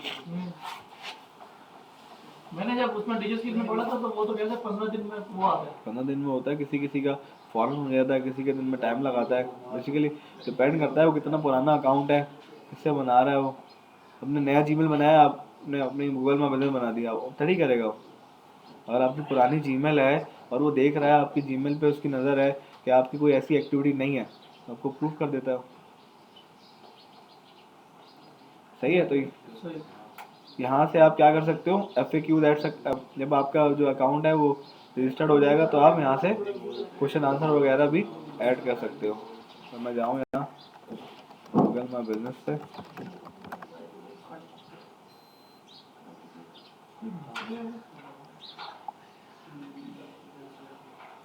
Speaker 3: मैंने जब उसमें डिजिटल में पढ़ा था तो वो तो कहते हैं 15 दिन में वो आता है।
Speaker 1: 15 दिन में होता है, किसी किसी का फॉरन हो जाता है, किसी के दिन में टाइम लगाता है। बेसिकली डिपेंड करता है वो कितना पुराना अकाउंट है, किससे बना रहा है वो। हमने नया जीमेल बनाया, आपने अपने गूगल में बिजनेस बना दिया, वो थोड़ी करेगा वो। अगर आपकी पुरानी जीमेल है और वो देख रहा है आपकी जीमेल पे, उसकी नज़र है कि आपकी कोई ऐसी एक्टिविटी नहीं है, तो आपको प्रूफ कर देता है वो। सही है। तो
Speaker 3: सही।
Speaker 1: यहाँ से आप क्या कर सकते हो, FAQ ऐड जब आपका जो अकाउंट है वो रजिस्टर्ड हो जाएगा तो आप यहाँ से क्वेश्चन आंसर वगैरह भी ऐड कर सकते हो। तो मैं जाऊँ यहाँ गूगल माई बिजनेस से,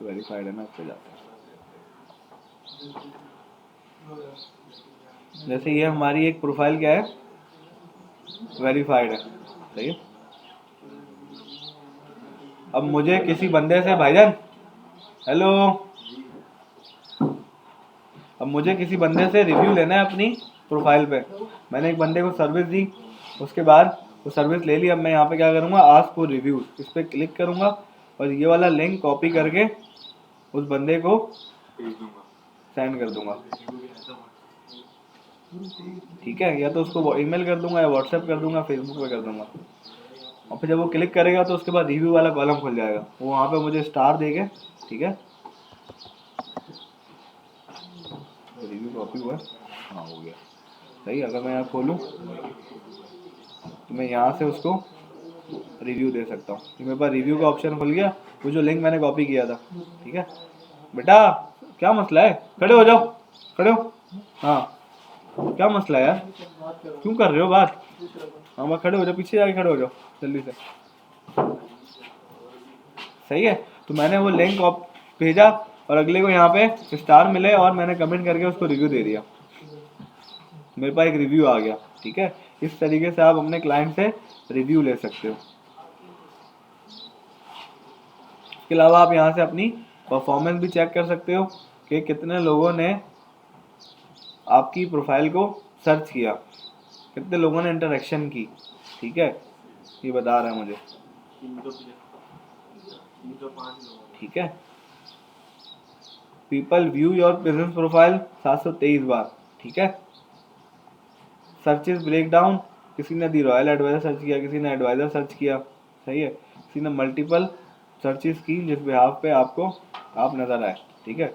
Speaker 1: वेरीफाइड है ना, उस पर जाते हैं। जैसे ये हमारी एक प्रोफाइल क्या है, वेरीफाइड है, सही है। अब मुझे किसी बंदे से, भाईजान हेलो, अब मुझे किसी बंदे से रिव्यू लेना है अपनी प्रोफाइल पे। मैंने एक बंदे को सर्विस दी, उसके बाद वो सर्विस ले ली। अब मैं यहाँ पे क्या करूँगा, आस्क फॉर रिव्यू, इस पर क्लिक करूँगा और ये वाला लिंक कॉपी करके उस बंदे को
Speaker 2: भेज दूंगा,
Speaker 1: सेंड कर दूंगा, ठीक है। या तो उसको ईमेल कर दूंगा या व्हाट्सएप कर दूंगा, फेसबुक पे कर दूंगा। और फिर जब वो क्लिक करेगा तो उसके बाद रिव्यू वाला कॉलम खुल जाएगा, वो वहाँ पे मुझे स्टार देगा, ठीक है। रिव्यू कॉपी हुआ, हाँ हो गया, सही। अगर मैं यहाँ खोलूँ तो मैं यहाँ से उसको रिव्यू दे सकता हूँ। मेरे पास रिव्यू का ऑप्शन खुल गया, वो जो लिंक मैंने कॉपी किया था, ठीक है। बेटा क्या मसला है, खड़े हो जाओ, खड़े हो, हाँ क्या मसला है यार, क्यों कर रहे हो बात, हाँ मैं खड़े हो जाओ, पीछे जाके खड़े हो जाओ जल्दी से, सही है। तो मैंने वो लिंक भेजा और अगले को यहाँ पे स्टार मिले और मैंने कमेंट करके उसको रिव्यू दे दिया, मेरे पास एक रिव्यू आ गया, ठीक है। इस तरीके से आप अपने क्लाइंट से रिव्यू ले सकते हो। इसके अलावा आप यहाँ से अपनी परफॉर्मेंस भी चेक कर सकते हो कि कितने लोगों ने आपकी प्रोफाइल को सर्च किया, कितने लोगों ने इंटरेक्शन की, ठीक है, ये बता रहा है मुझे, ठीक है। People view your business profile 723 बार, ठीक है। सर्चेस ब्रेकडाउन, किसी ने दी रॉयल एडवाइजर सर्च किया, किसी ने एडवाइजर सर्च किया, सही है। किसी ने मल्टीपल सर्चेस की जिस बिहाफ पे आपको आप नज़र आए, ठीक है।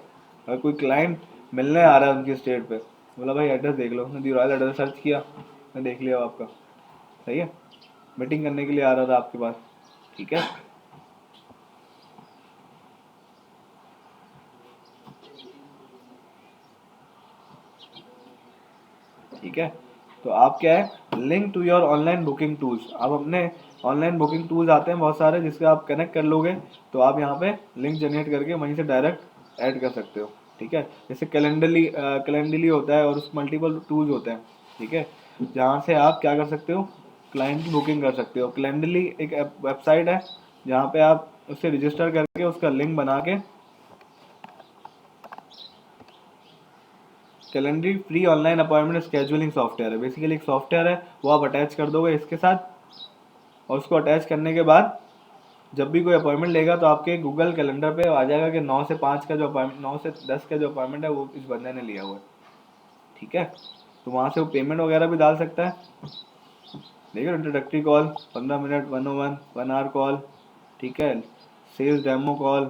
Speaker 1: अगर कोई क्लाइंट मिलने आ रहा है उनकी स्टेट पे, बोला भाई एड्रेस देख लो, उसने दी रॉयल एड्रेस सर्च किया, मैं देख लिया आपका, सही है, मीटिंग करने के लिए आ रहा था आपके पास, ठीक है। ठीक है, तो आप क्या है, link to your online booking tools. आप अपने ऑनलाइन बुकिंग टूल्स आते हैं बहुत सारे, जिससे आप कनेक्ट कर लोगे तो आप यहाँ पे लिंक जनरेट करके वहीं से डायरेक्ट ऐड कर सकते हो, ठीक है। जैसे कैलेंडरली होता है और उस मल्टीपल टूल्स होते हैं, ठीक है, जहाँ से आप क्या कर सकते हो, क्लाइंट की बुकिंग कर सकते हो। कैलेंडरली एक वेबसाइट है जहाँ पे आप उससे रजिस्टर करके उसका लिंक बना के, कैलेंडरी फ्री ऑनलाइन अपॉइंटमेंट स्केजुअलिंग सॉफ्टवेयर है, बेसिकली एक सॉफ्टवेयर है, वो आप अटैच कर दोगे इसके साथ, और उसको अटैच करने के बाद जब भी कोई अपॉइंटमेंट लेगा तो आपके गूगल कैलेंडर पे आ जाएगा कि 9 से 5 का जो अपॉइंटमेंट, 9 से 10 का जो अपॉइंटमेंट है वो इस बंदे ने लिया हुआ है, ठीक है। तो वहाँ से वो पेमेंट वगैरह भी डाल सकता है, देखिए, introductory call 15 minute, 101, 1 hour call, ठीक है, सेल्स डेमो कॉल,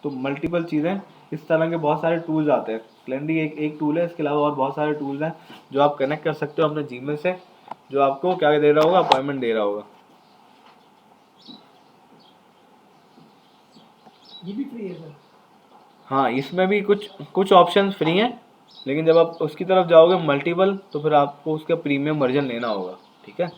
Speaker 1: तो मल्टीपल चीज़ें, इस तरह के बहुत सारे टूल्स आते हैं। कैलेंडरी एक टूल है, इसके अलावा और बहुत सारे टूल्स हैं जो आप कनेक्ट कर सकते हो अपने जीमेल से, जो आपको क्या दे रहा होगा, अपॉइंटमेंट दे रहा होगा।
Speaker 5: ये भी फ्री है सर?
Speaker 1: हाँ, इसमें भी कुछ ऑप्शंस फ्री हैं, लेकिन जब आप उसकी तरफ जाओगे मल्टीपल, तो फिर आपको उसका प्रीमियम वर्जन लेना होगा, ठीक है।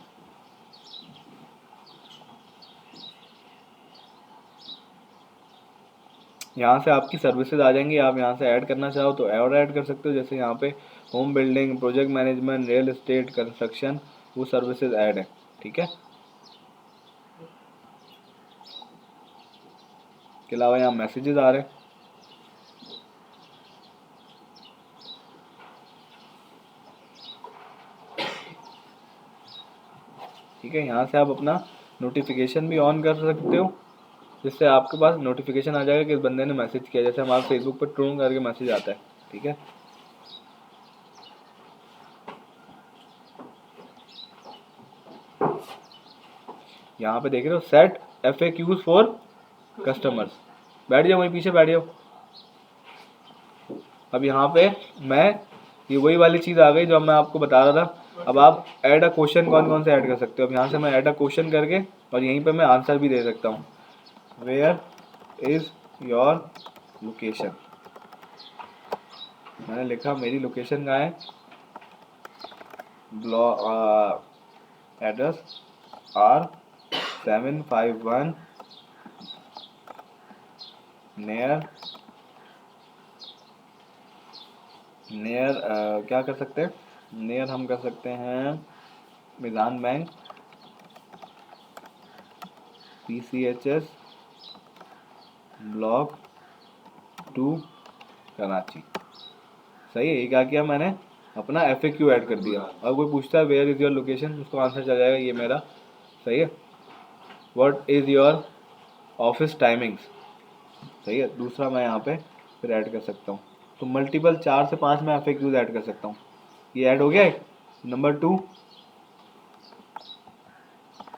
Speaker 1: यहाँ से आपकी सर्विसेज आ जाएंगी, आप यहाँ से ऐड करना चाहो तो और ऐड कर सकते हो, जैसे यहाँ पे home building, project management, real estate, construction, वो सर्विसेज ऐड है, ठीक है। के अलावा यहाँ मैसेजेस आ रहे हैं, ठीक है। यहाँ से आप अपना नोटिफिकेशन भी ऑन कर सकते हो, जिससे आपके पास नोटिफिकेशन आ जाएगा कि इस बंदे ने मैसेज किया, जैसे हमारे फेसबुक पर ट्रू करके मैसेज आता है, ठीक है। यहाँ पे देख रहे हो, सेट FAQs फॉर कस्टमर्स, बैठ जाओ वहीं पीछे बैठ जाओ। अब यहाँ पे ये वही वाली चीज़ आ गई जो मैं आपको बता रहा था। अब आप ऐड अ क्वेश्चन कौन कौन से ऐड कर सकते हो, अब यहाँ से मैं ऐड अ क्वेश्चन करके, और यहीं पे मैं आंसर भी दे सकता हूँ। वेयर इज़ योर लोकेशन, मैंने लिखा मेरी लोकेशन कहाँ है, एड्रेस R751 नियर क्या कर सकते हैं, नियर हम कर सकते हैं मिजान बैंक, PCHS ब्लॉक 2 कराची। सही है, ये क्या किया मैंने, अपना FAQ ऐड कर दिया। अब कोई पूछता है वेयर इज़ योर लोकेशन, उसको आंसर चल जाएगा ये मेरा, सही है। What is your office timings, सही है, दूसरा मैं यहाँ पे फिर ऐड कर सकता हूँ। तो मल्टीपल 4 से 5 मैं FAQs ऐड कर सकता हूँ। ये ऐड हो गया है। Number 2,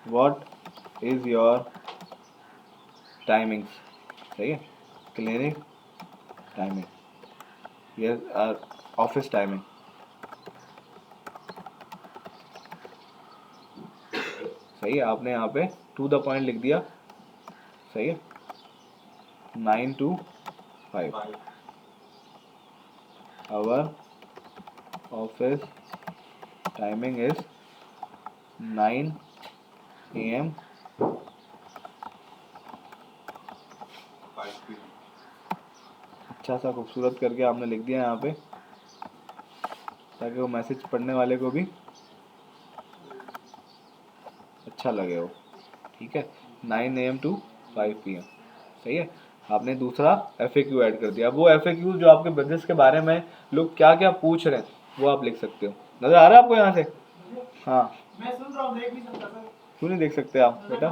Speaker 1: what is your timings, सही है, क्लिनिक टाइमिंग, ये ऑफिस टाइमिंग, सही है। आपने यहाँ पे टू द पॉइंट लिख दिया, सही है, 9 to 5 hour office timing is 9 AM।
Speaker 2: 5 PM।
Speaker 1: अच्छा सा खूबसूरत करके आपने लिख दिया यहाँ पे, ताकि वो मैसेज पढ़ने वाले को भी अच्छा लगे वो, ठीक है। 9 AM to 5 PM, सही है। आपने दूसरा FAQ ऐड कर दिया। अब वो FAQ जो आपके बिजनेस के बारे में लोग क्या क्या पूछ रहे हैं वो आप लिख सकते हो। नजर आ रहा है आपको यहाँ से? हाँ,
Speaker 3: मैं सुन रहा हूँ, देख भी सकता सर।
Speaker 1: क्यों नहीं देख सकते आप बेटा?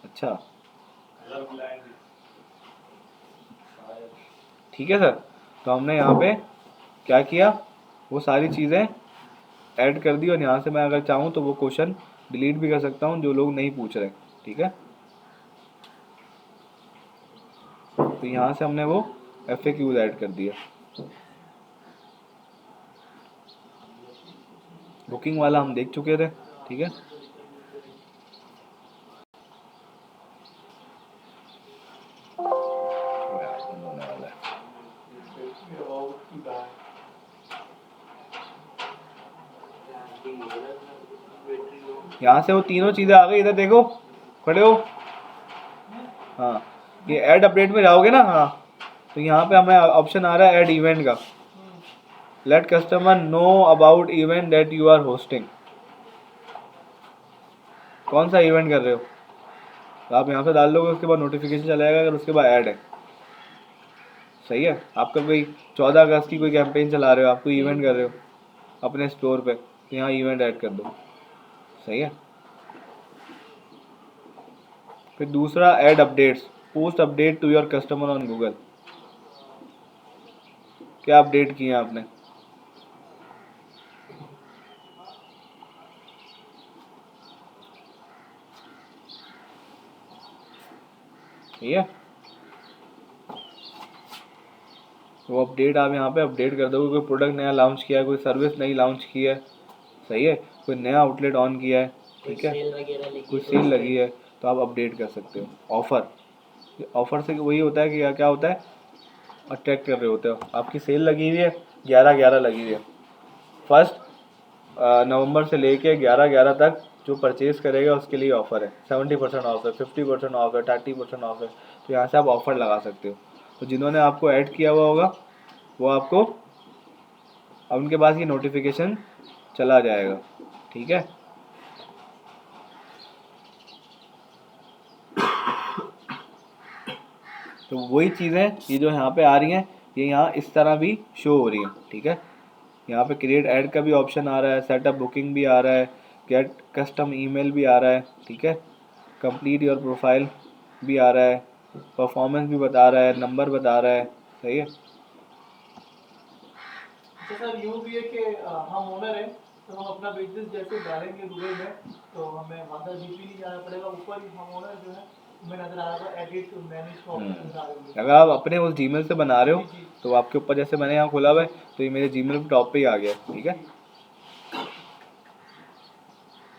Speaker 1: अच्छा, ठीक है सर। तो हमने यहाँ पे क्या किया, वो सारी चीज़ें ऐड कर दी, और यहाँ से मैं अगर चाहूँ तो वो क्वेश्चन डिलीट भी कर सकता हूँ जो लोग नहीं पूछ रहे, ठीक है। तो यहाँ से हमने वो FAQs ऐड कर दिया। बुकिंग वाला हम देख चुके थे, ठीक है। यहाँ से वो तीनों चीज़ें आ गई, इधर देखो, खड़े हो। हाँ, ये ऐड अपडेट में जाओगे ना, हाँ, तो यहाँ पे हमें ऑप्शन आ रहा है ऐड इवेंट का। Let customer know about event that you are hosting. कौन सा इवेंट कर रहे हो, तो आप यहाँ पे डाल दोगे, उसके बाद नोटिफिकेशन चला जाएगा, अगर उसके बाद ऐड है। सही है, आपका कोई 14 अगस्त की कोई कैंपेन चला रहे हो, आप कोई इवेंट कर रहे हो अपने स्टोर पे, तो यहाँ इवेंट ऐड कर दो। सही है। फिर दूसरा add updates, post update to your customer on Google. क्या अपडेट किए आपने, ठीक है, वो अपडेट आप यहाँ पे अपडेट कर दोगे। कोई प्रोडक्ट नया लॉन्च किया है, कोई सर्विस नई लॉन्च की है, सही है, कोई नया आउटलेट ऑन किया है, ठीक है, कोई सेल लगी है, तो आप अपडेट कर सकते हो। ऑफ़र, ऑफ़र से वही होता है कि क्या होता है, अट्रैक्ट कर रहे होते हो। आपकी सेल लगी हुई है, 11/11 लगी हुई है, 1 नवंबर से लेके 11/11 तक जो परचेज़ करेगा उसके लिए ऑफ़र है। 70% ऑफ है, 50% ऑफ है, 30% ऑफ है, तो यहाँ से आप ऑफ़र लगा सकते हो। तो जिन्होंने आपको ऐड किया हुआ होगा वो आपको, अब उनके पास ये नोटिफिकेशन चला जाएगा, ठीक है। तो वही चीज़ें ये जो यहाँ पे आ रही हैं, ये यहाँ इस तरह भी शो हो रही हैं, ठीक है। यहाँ पे क्रिएट ऐड का भी ऑप्शन आ रहा है, सेटअप बुकिंग भी आ रहा है, गेट कस्टम ईमेल भी आ रहा है, ठीक है, कंप्लीट योर प्रोफाइल भी आ रहा है, परफॉर्मेंस भी बता रहा है, नंबर बता रहा है, सही है।
Speaker 3: अच्छा सर, यूँ भी है कि हम ओनर हैं, तो हम अपना बिजनेस जैसे डालेंगे गूगल में, तो हमें वहाँ पर डीपी नहीं जाना पड़ेगा, ऊपर ही हम ओनर जो है हमें नजर आएगा, एडिट मैनेज का ऑप्शन नजर आएगा।
Speaker 1: अगर आप अपने उस जीमेल से बना रहे हो तो आपके ऊपर, जैसे मैंने यहाँ खोला हुआ है, तो ये मेरे जीमेल टॉप पे ही आ गया, ठीक है।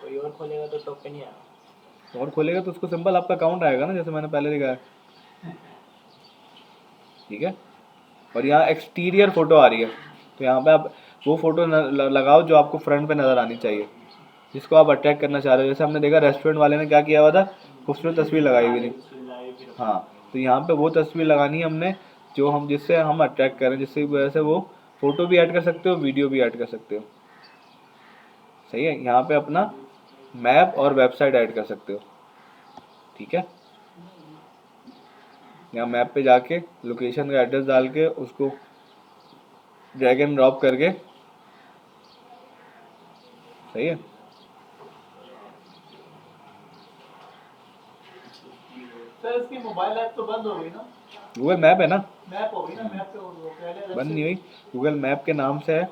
Speaker 5: कोई और खोलेगा तो टॉप पे नहीं आएगा।
Speaker 1: और खोलेगा तो उसको सिंपल आपका अकाउंट आएगा ना, जैसे मैंने पहले दिखाया, ठीक है। और यहाँ एक्सटीरियर फोटो आ रही है, तो यहाँ पे आप वो फोटो लगाओ जो आपको फ्रंट पे नज़र आनी चाहिए, जिसको आप अट्रैक्ट करना चाह रहे हो। जैसे हमने देखा रेस्टोरेंट वाले ने क्या किया हुआ था, खूबसूरत तस्वीर लगाई हुई थी, हाँ, तो यहाँ पे वो तस्वीर लगानी है हमने जो हम, जिससे हम अट्रैक्ट करें, जिससे वजह से वो फ़ोटो भी ऐड कर सकते हो, वीडियो भी ऐड कर सकते हो, सही है। यहाँ पे अपना मैप और वेबसाइट ऐड कर सकते हो, ठीक है। यहाँ मैप पे जाके लोकेशन का एड्रेस डाल के उसको ड्रैग एंड ड्रॉप करके, सही है।
Speaker 3: सर इसकी मोबाइल ऐप तो बंद हो गई ना,
Speaker 1: गूगल मैप है ना,
Speaker 3: मैप हो गई ना, मैप पे वो पहले
Speaker 1: बंद नहीं हुई, गूगल मैप के नाम से है।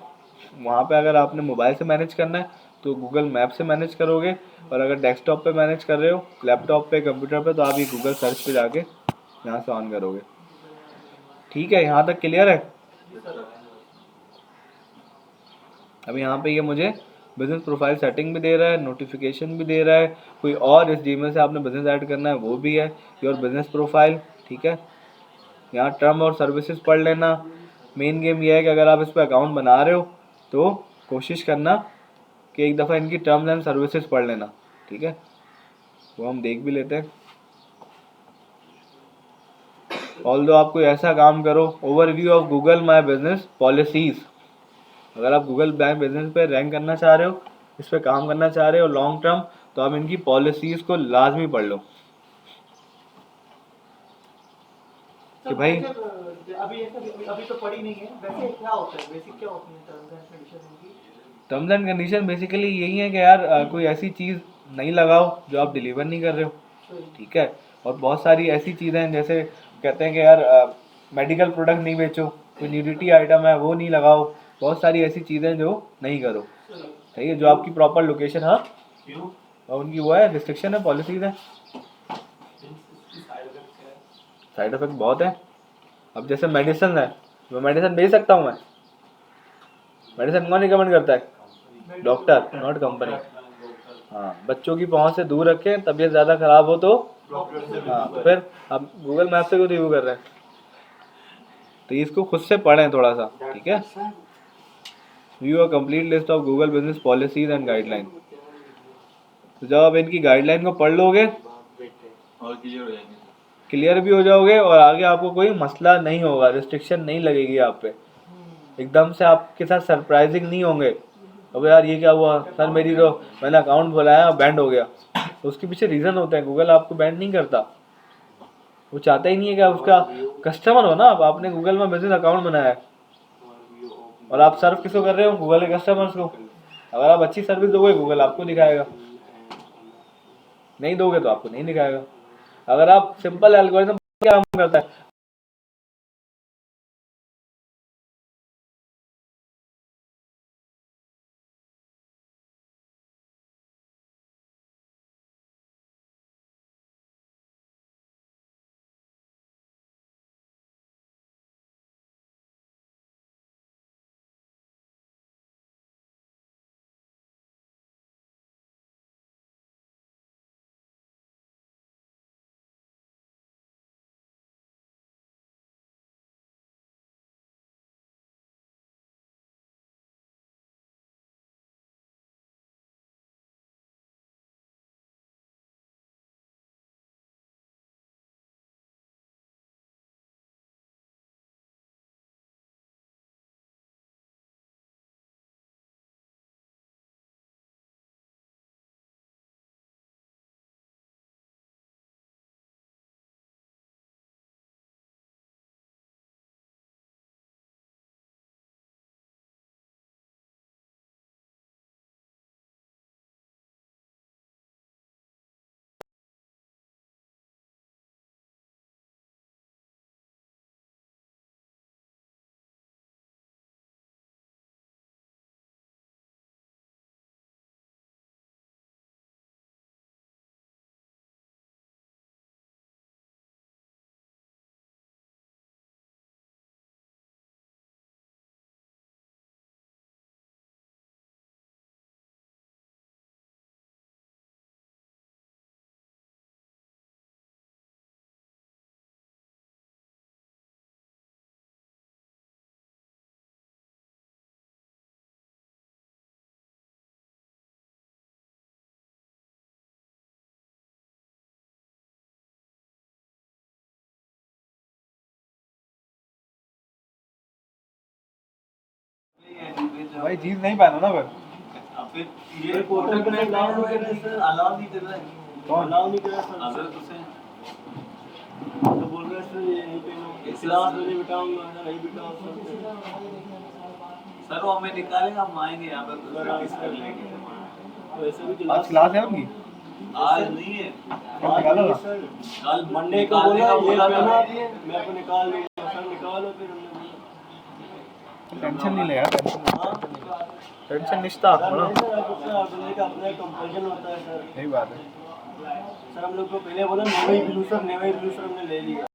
Speaker 1: वहाँ पे अगर आपने मोबाइल से मैनेज करना है तो गूगल मैप से मैनेज करोगे, और अगर डेस्कटॉप पे मैनेज कर रहे हो, लैपटॉप पे, कंप्यूटर पे, तो आप ये गूगल सर्च पे जाके यहाँ से ऑन करोगे, ठीक है। यहाँ तक क्लियर है। अब यहाँ पे ये मुझे बिजनेस प्रोफाइल सेटिंग भी दे रहा है, नोटिफिकेशन भी दे रहा है, कोई और इस जीमेल से आपने बिजनेस ऐड करना है वो भी है, योर बिजनेस प्रोफाइल, ठीक है। यहाँ टर्म और सर्विसेज पढ़ लेना। मेन गेम ये है कि अगर आप इस पर अकाउंट बना रहे हो तो कोशिश करना कि एक दफ़ा इनकी टर्म्स एंड सर्विसेज पढ़ लेना, ठीक है। वो हम देख भी लेते हैं। ऑल्दो आप कोई ऐसा काम करो, overview of Google my business policies, अगर आप गूगल माई बिजनेस पे रैंक करना चाह रहे हो, इस पर काम करना चाह रहे हो लॉन्ग टर्म, तो आप इनकी पॉलिसीज़ को लाजमी पढ़ लो कि भाई,
Speaker 3: अभी तो पड़ी नहीं है, वैसे क्या होता है, बेसिक क्या होती है टर्म्स एंड कंडीशन इनकी?
Speaker 1: टर्म्स एंड कंडीशन बेसिकली यही है कि यार कोई ऐसी चीज़ नहीं लगाओ जो आप डिलीवर नहीं कर रहे हो, ठीक है। और बहुत सारी ऐसी चीज़ें हैं, जैसे कहते हैं कि यार मेडिकल प्रोडक्ट नहीं बेचो, कोई न्यूडिटी आइटम है वो नहीं लगाओ, बहुत सारी ऐसी चीज़ें जो नहीं करो, सही है, जो आपकी प्रॉपर लोकेशन, हाँ, और उनकी वो है, रिस्ट्रिक्शन है, पॉलिसीज है। साइड इफेक्ट बहुत है। अब जैसे मेडिसिन है, मैं मेडिसिन बेच सकता हूँ, मैं मेडिसिन कौन रिकमेंड करता है, डॉक्टर, नॉट कंपनी। हाँ, बच्चों की पहुँच से दूर रखें, तबीयत ज़्यादा ख़राब हो तो, हाँ, तो फिर आप गूगल मैप से क्यों रिव्यू कर रहे हैं, तो इसको खुद से पढ़ें थोड़ा सा, ठीक है। View a complete list of Google business policies and guideline, तो जब आप इनकी गाइडलाइन को पढ़ लोगे
Speaker 2: और क्लियर हो जाएंगे।
Speaker 1: क्लियर भी हो जाओगे और आगे आपको कोई मसला नहीं होगा, रिस्ट्रिक्शन नहीं लगेगी आप पे, एकदम से आपके साथ सरप्राइजिंग नहीं होंगे। अब यार ये क्या हुआ सर, मेरी तो मैंने अकाउंट बनाया बैंड हो गया, तो उसके पीछे रीज़न होते हैं। गूगल आपको बैंड नहीं करता, वो चाहता ही नहीं है कि आप उसका कस्टमर हो ना। अब आपने गूगल में बिजनेस अकाउंट बनाया है और आप सर्व किसको कर रहे हो, गूगल के कस्टमर्स को। अगर आप अच्छी सर्विस दोगे गूगल आपको दिखाएगा, नहीं दोगे तो आपको नहीं दिखाएगा। अगर आप सिंपल एल्गोरिथम क्या काम करता है, भाई जीन्स नहीं पहनो ना फिर।
Speaker 2: ये पोर्टल पे अलाउ नहीं कर रहे सर, अलाउ नहीं कर रहे।
Speaker 1: कौन
Speaker 4: अलाउ नहीं करा सर।
Speaker 2: अगर तुझे
Speaker 4: तो बोल रहे सर यहीं पे क्लास में बिठाऊंगा ना, नहीं बिठाऊं
Speaker 2: सर वो हमें निकालेगा, हम आएंगे यहाँ पर प्रैक्टिस कर लेंगे।
Speaker 4: तो ऐसे भी
Speaker 1: आज क्लास है उनकी,
Speaker 2: आज नहीं है,
Speaker 1: कब निकालोगा?
Speaker 2: कल
Speaker 4: मंडे को बोला ये पहना आपने, मैं आपको निकाल दूंगा सर, निकालो फिर हमने बोला।
Speaker 1: टेंशन नहीं ले यार,
Speaker 4: हाँ
Speaker 1: टेंशन निश्ता
Speaker 4: सर,
Speaker 1: ना,
Speaker 4: नहीं सर, आपको अपना कंपल्शन होता है सर।
Speaker 1: यही बात है।
Speaker 4: सर हम लोग को पहले बोला navy blue sir, navy blue sir हमने ले लिया।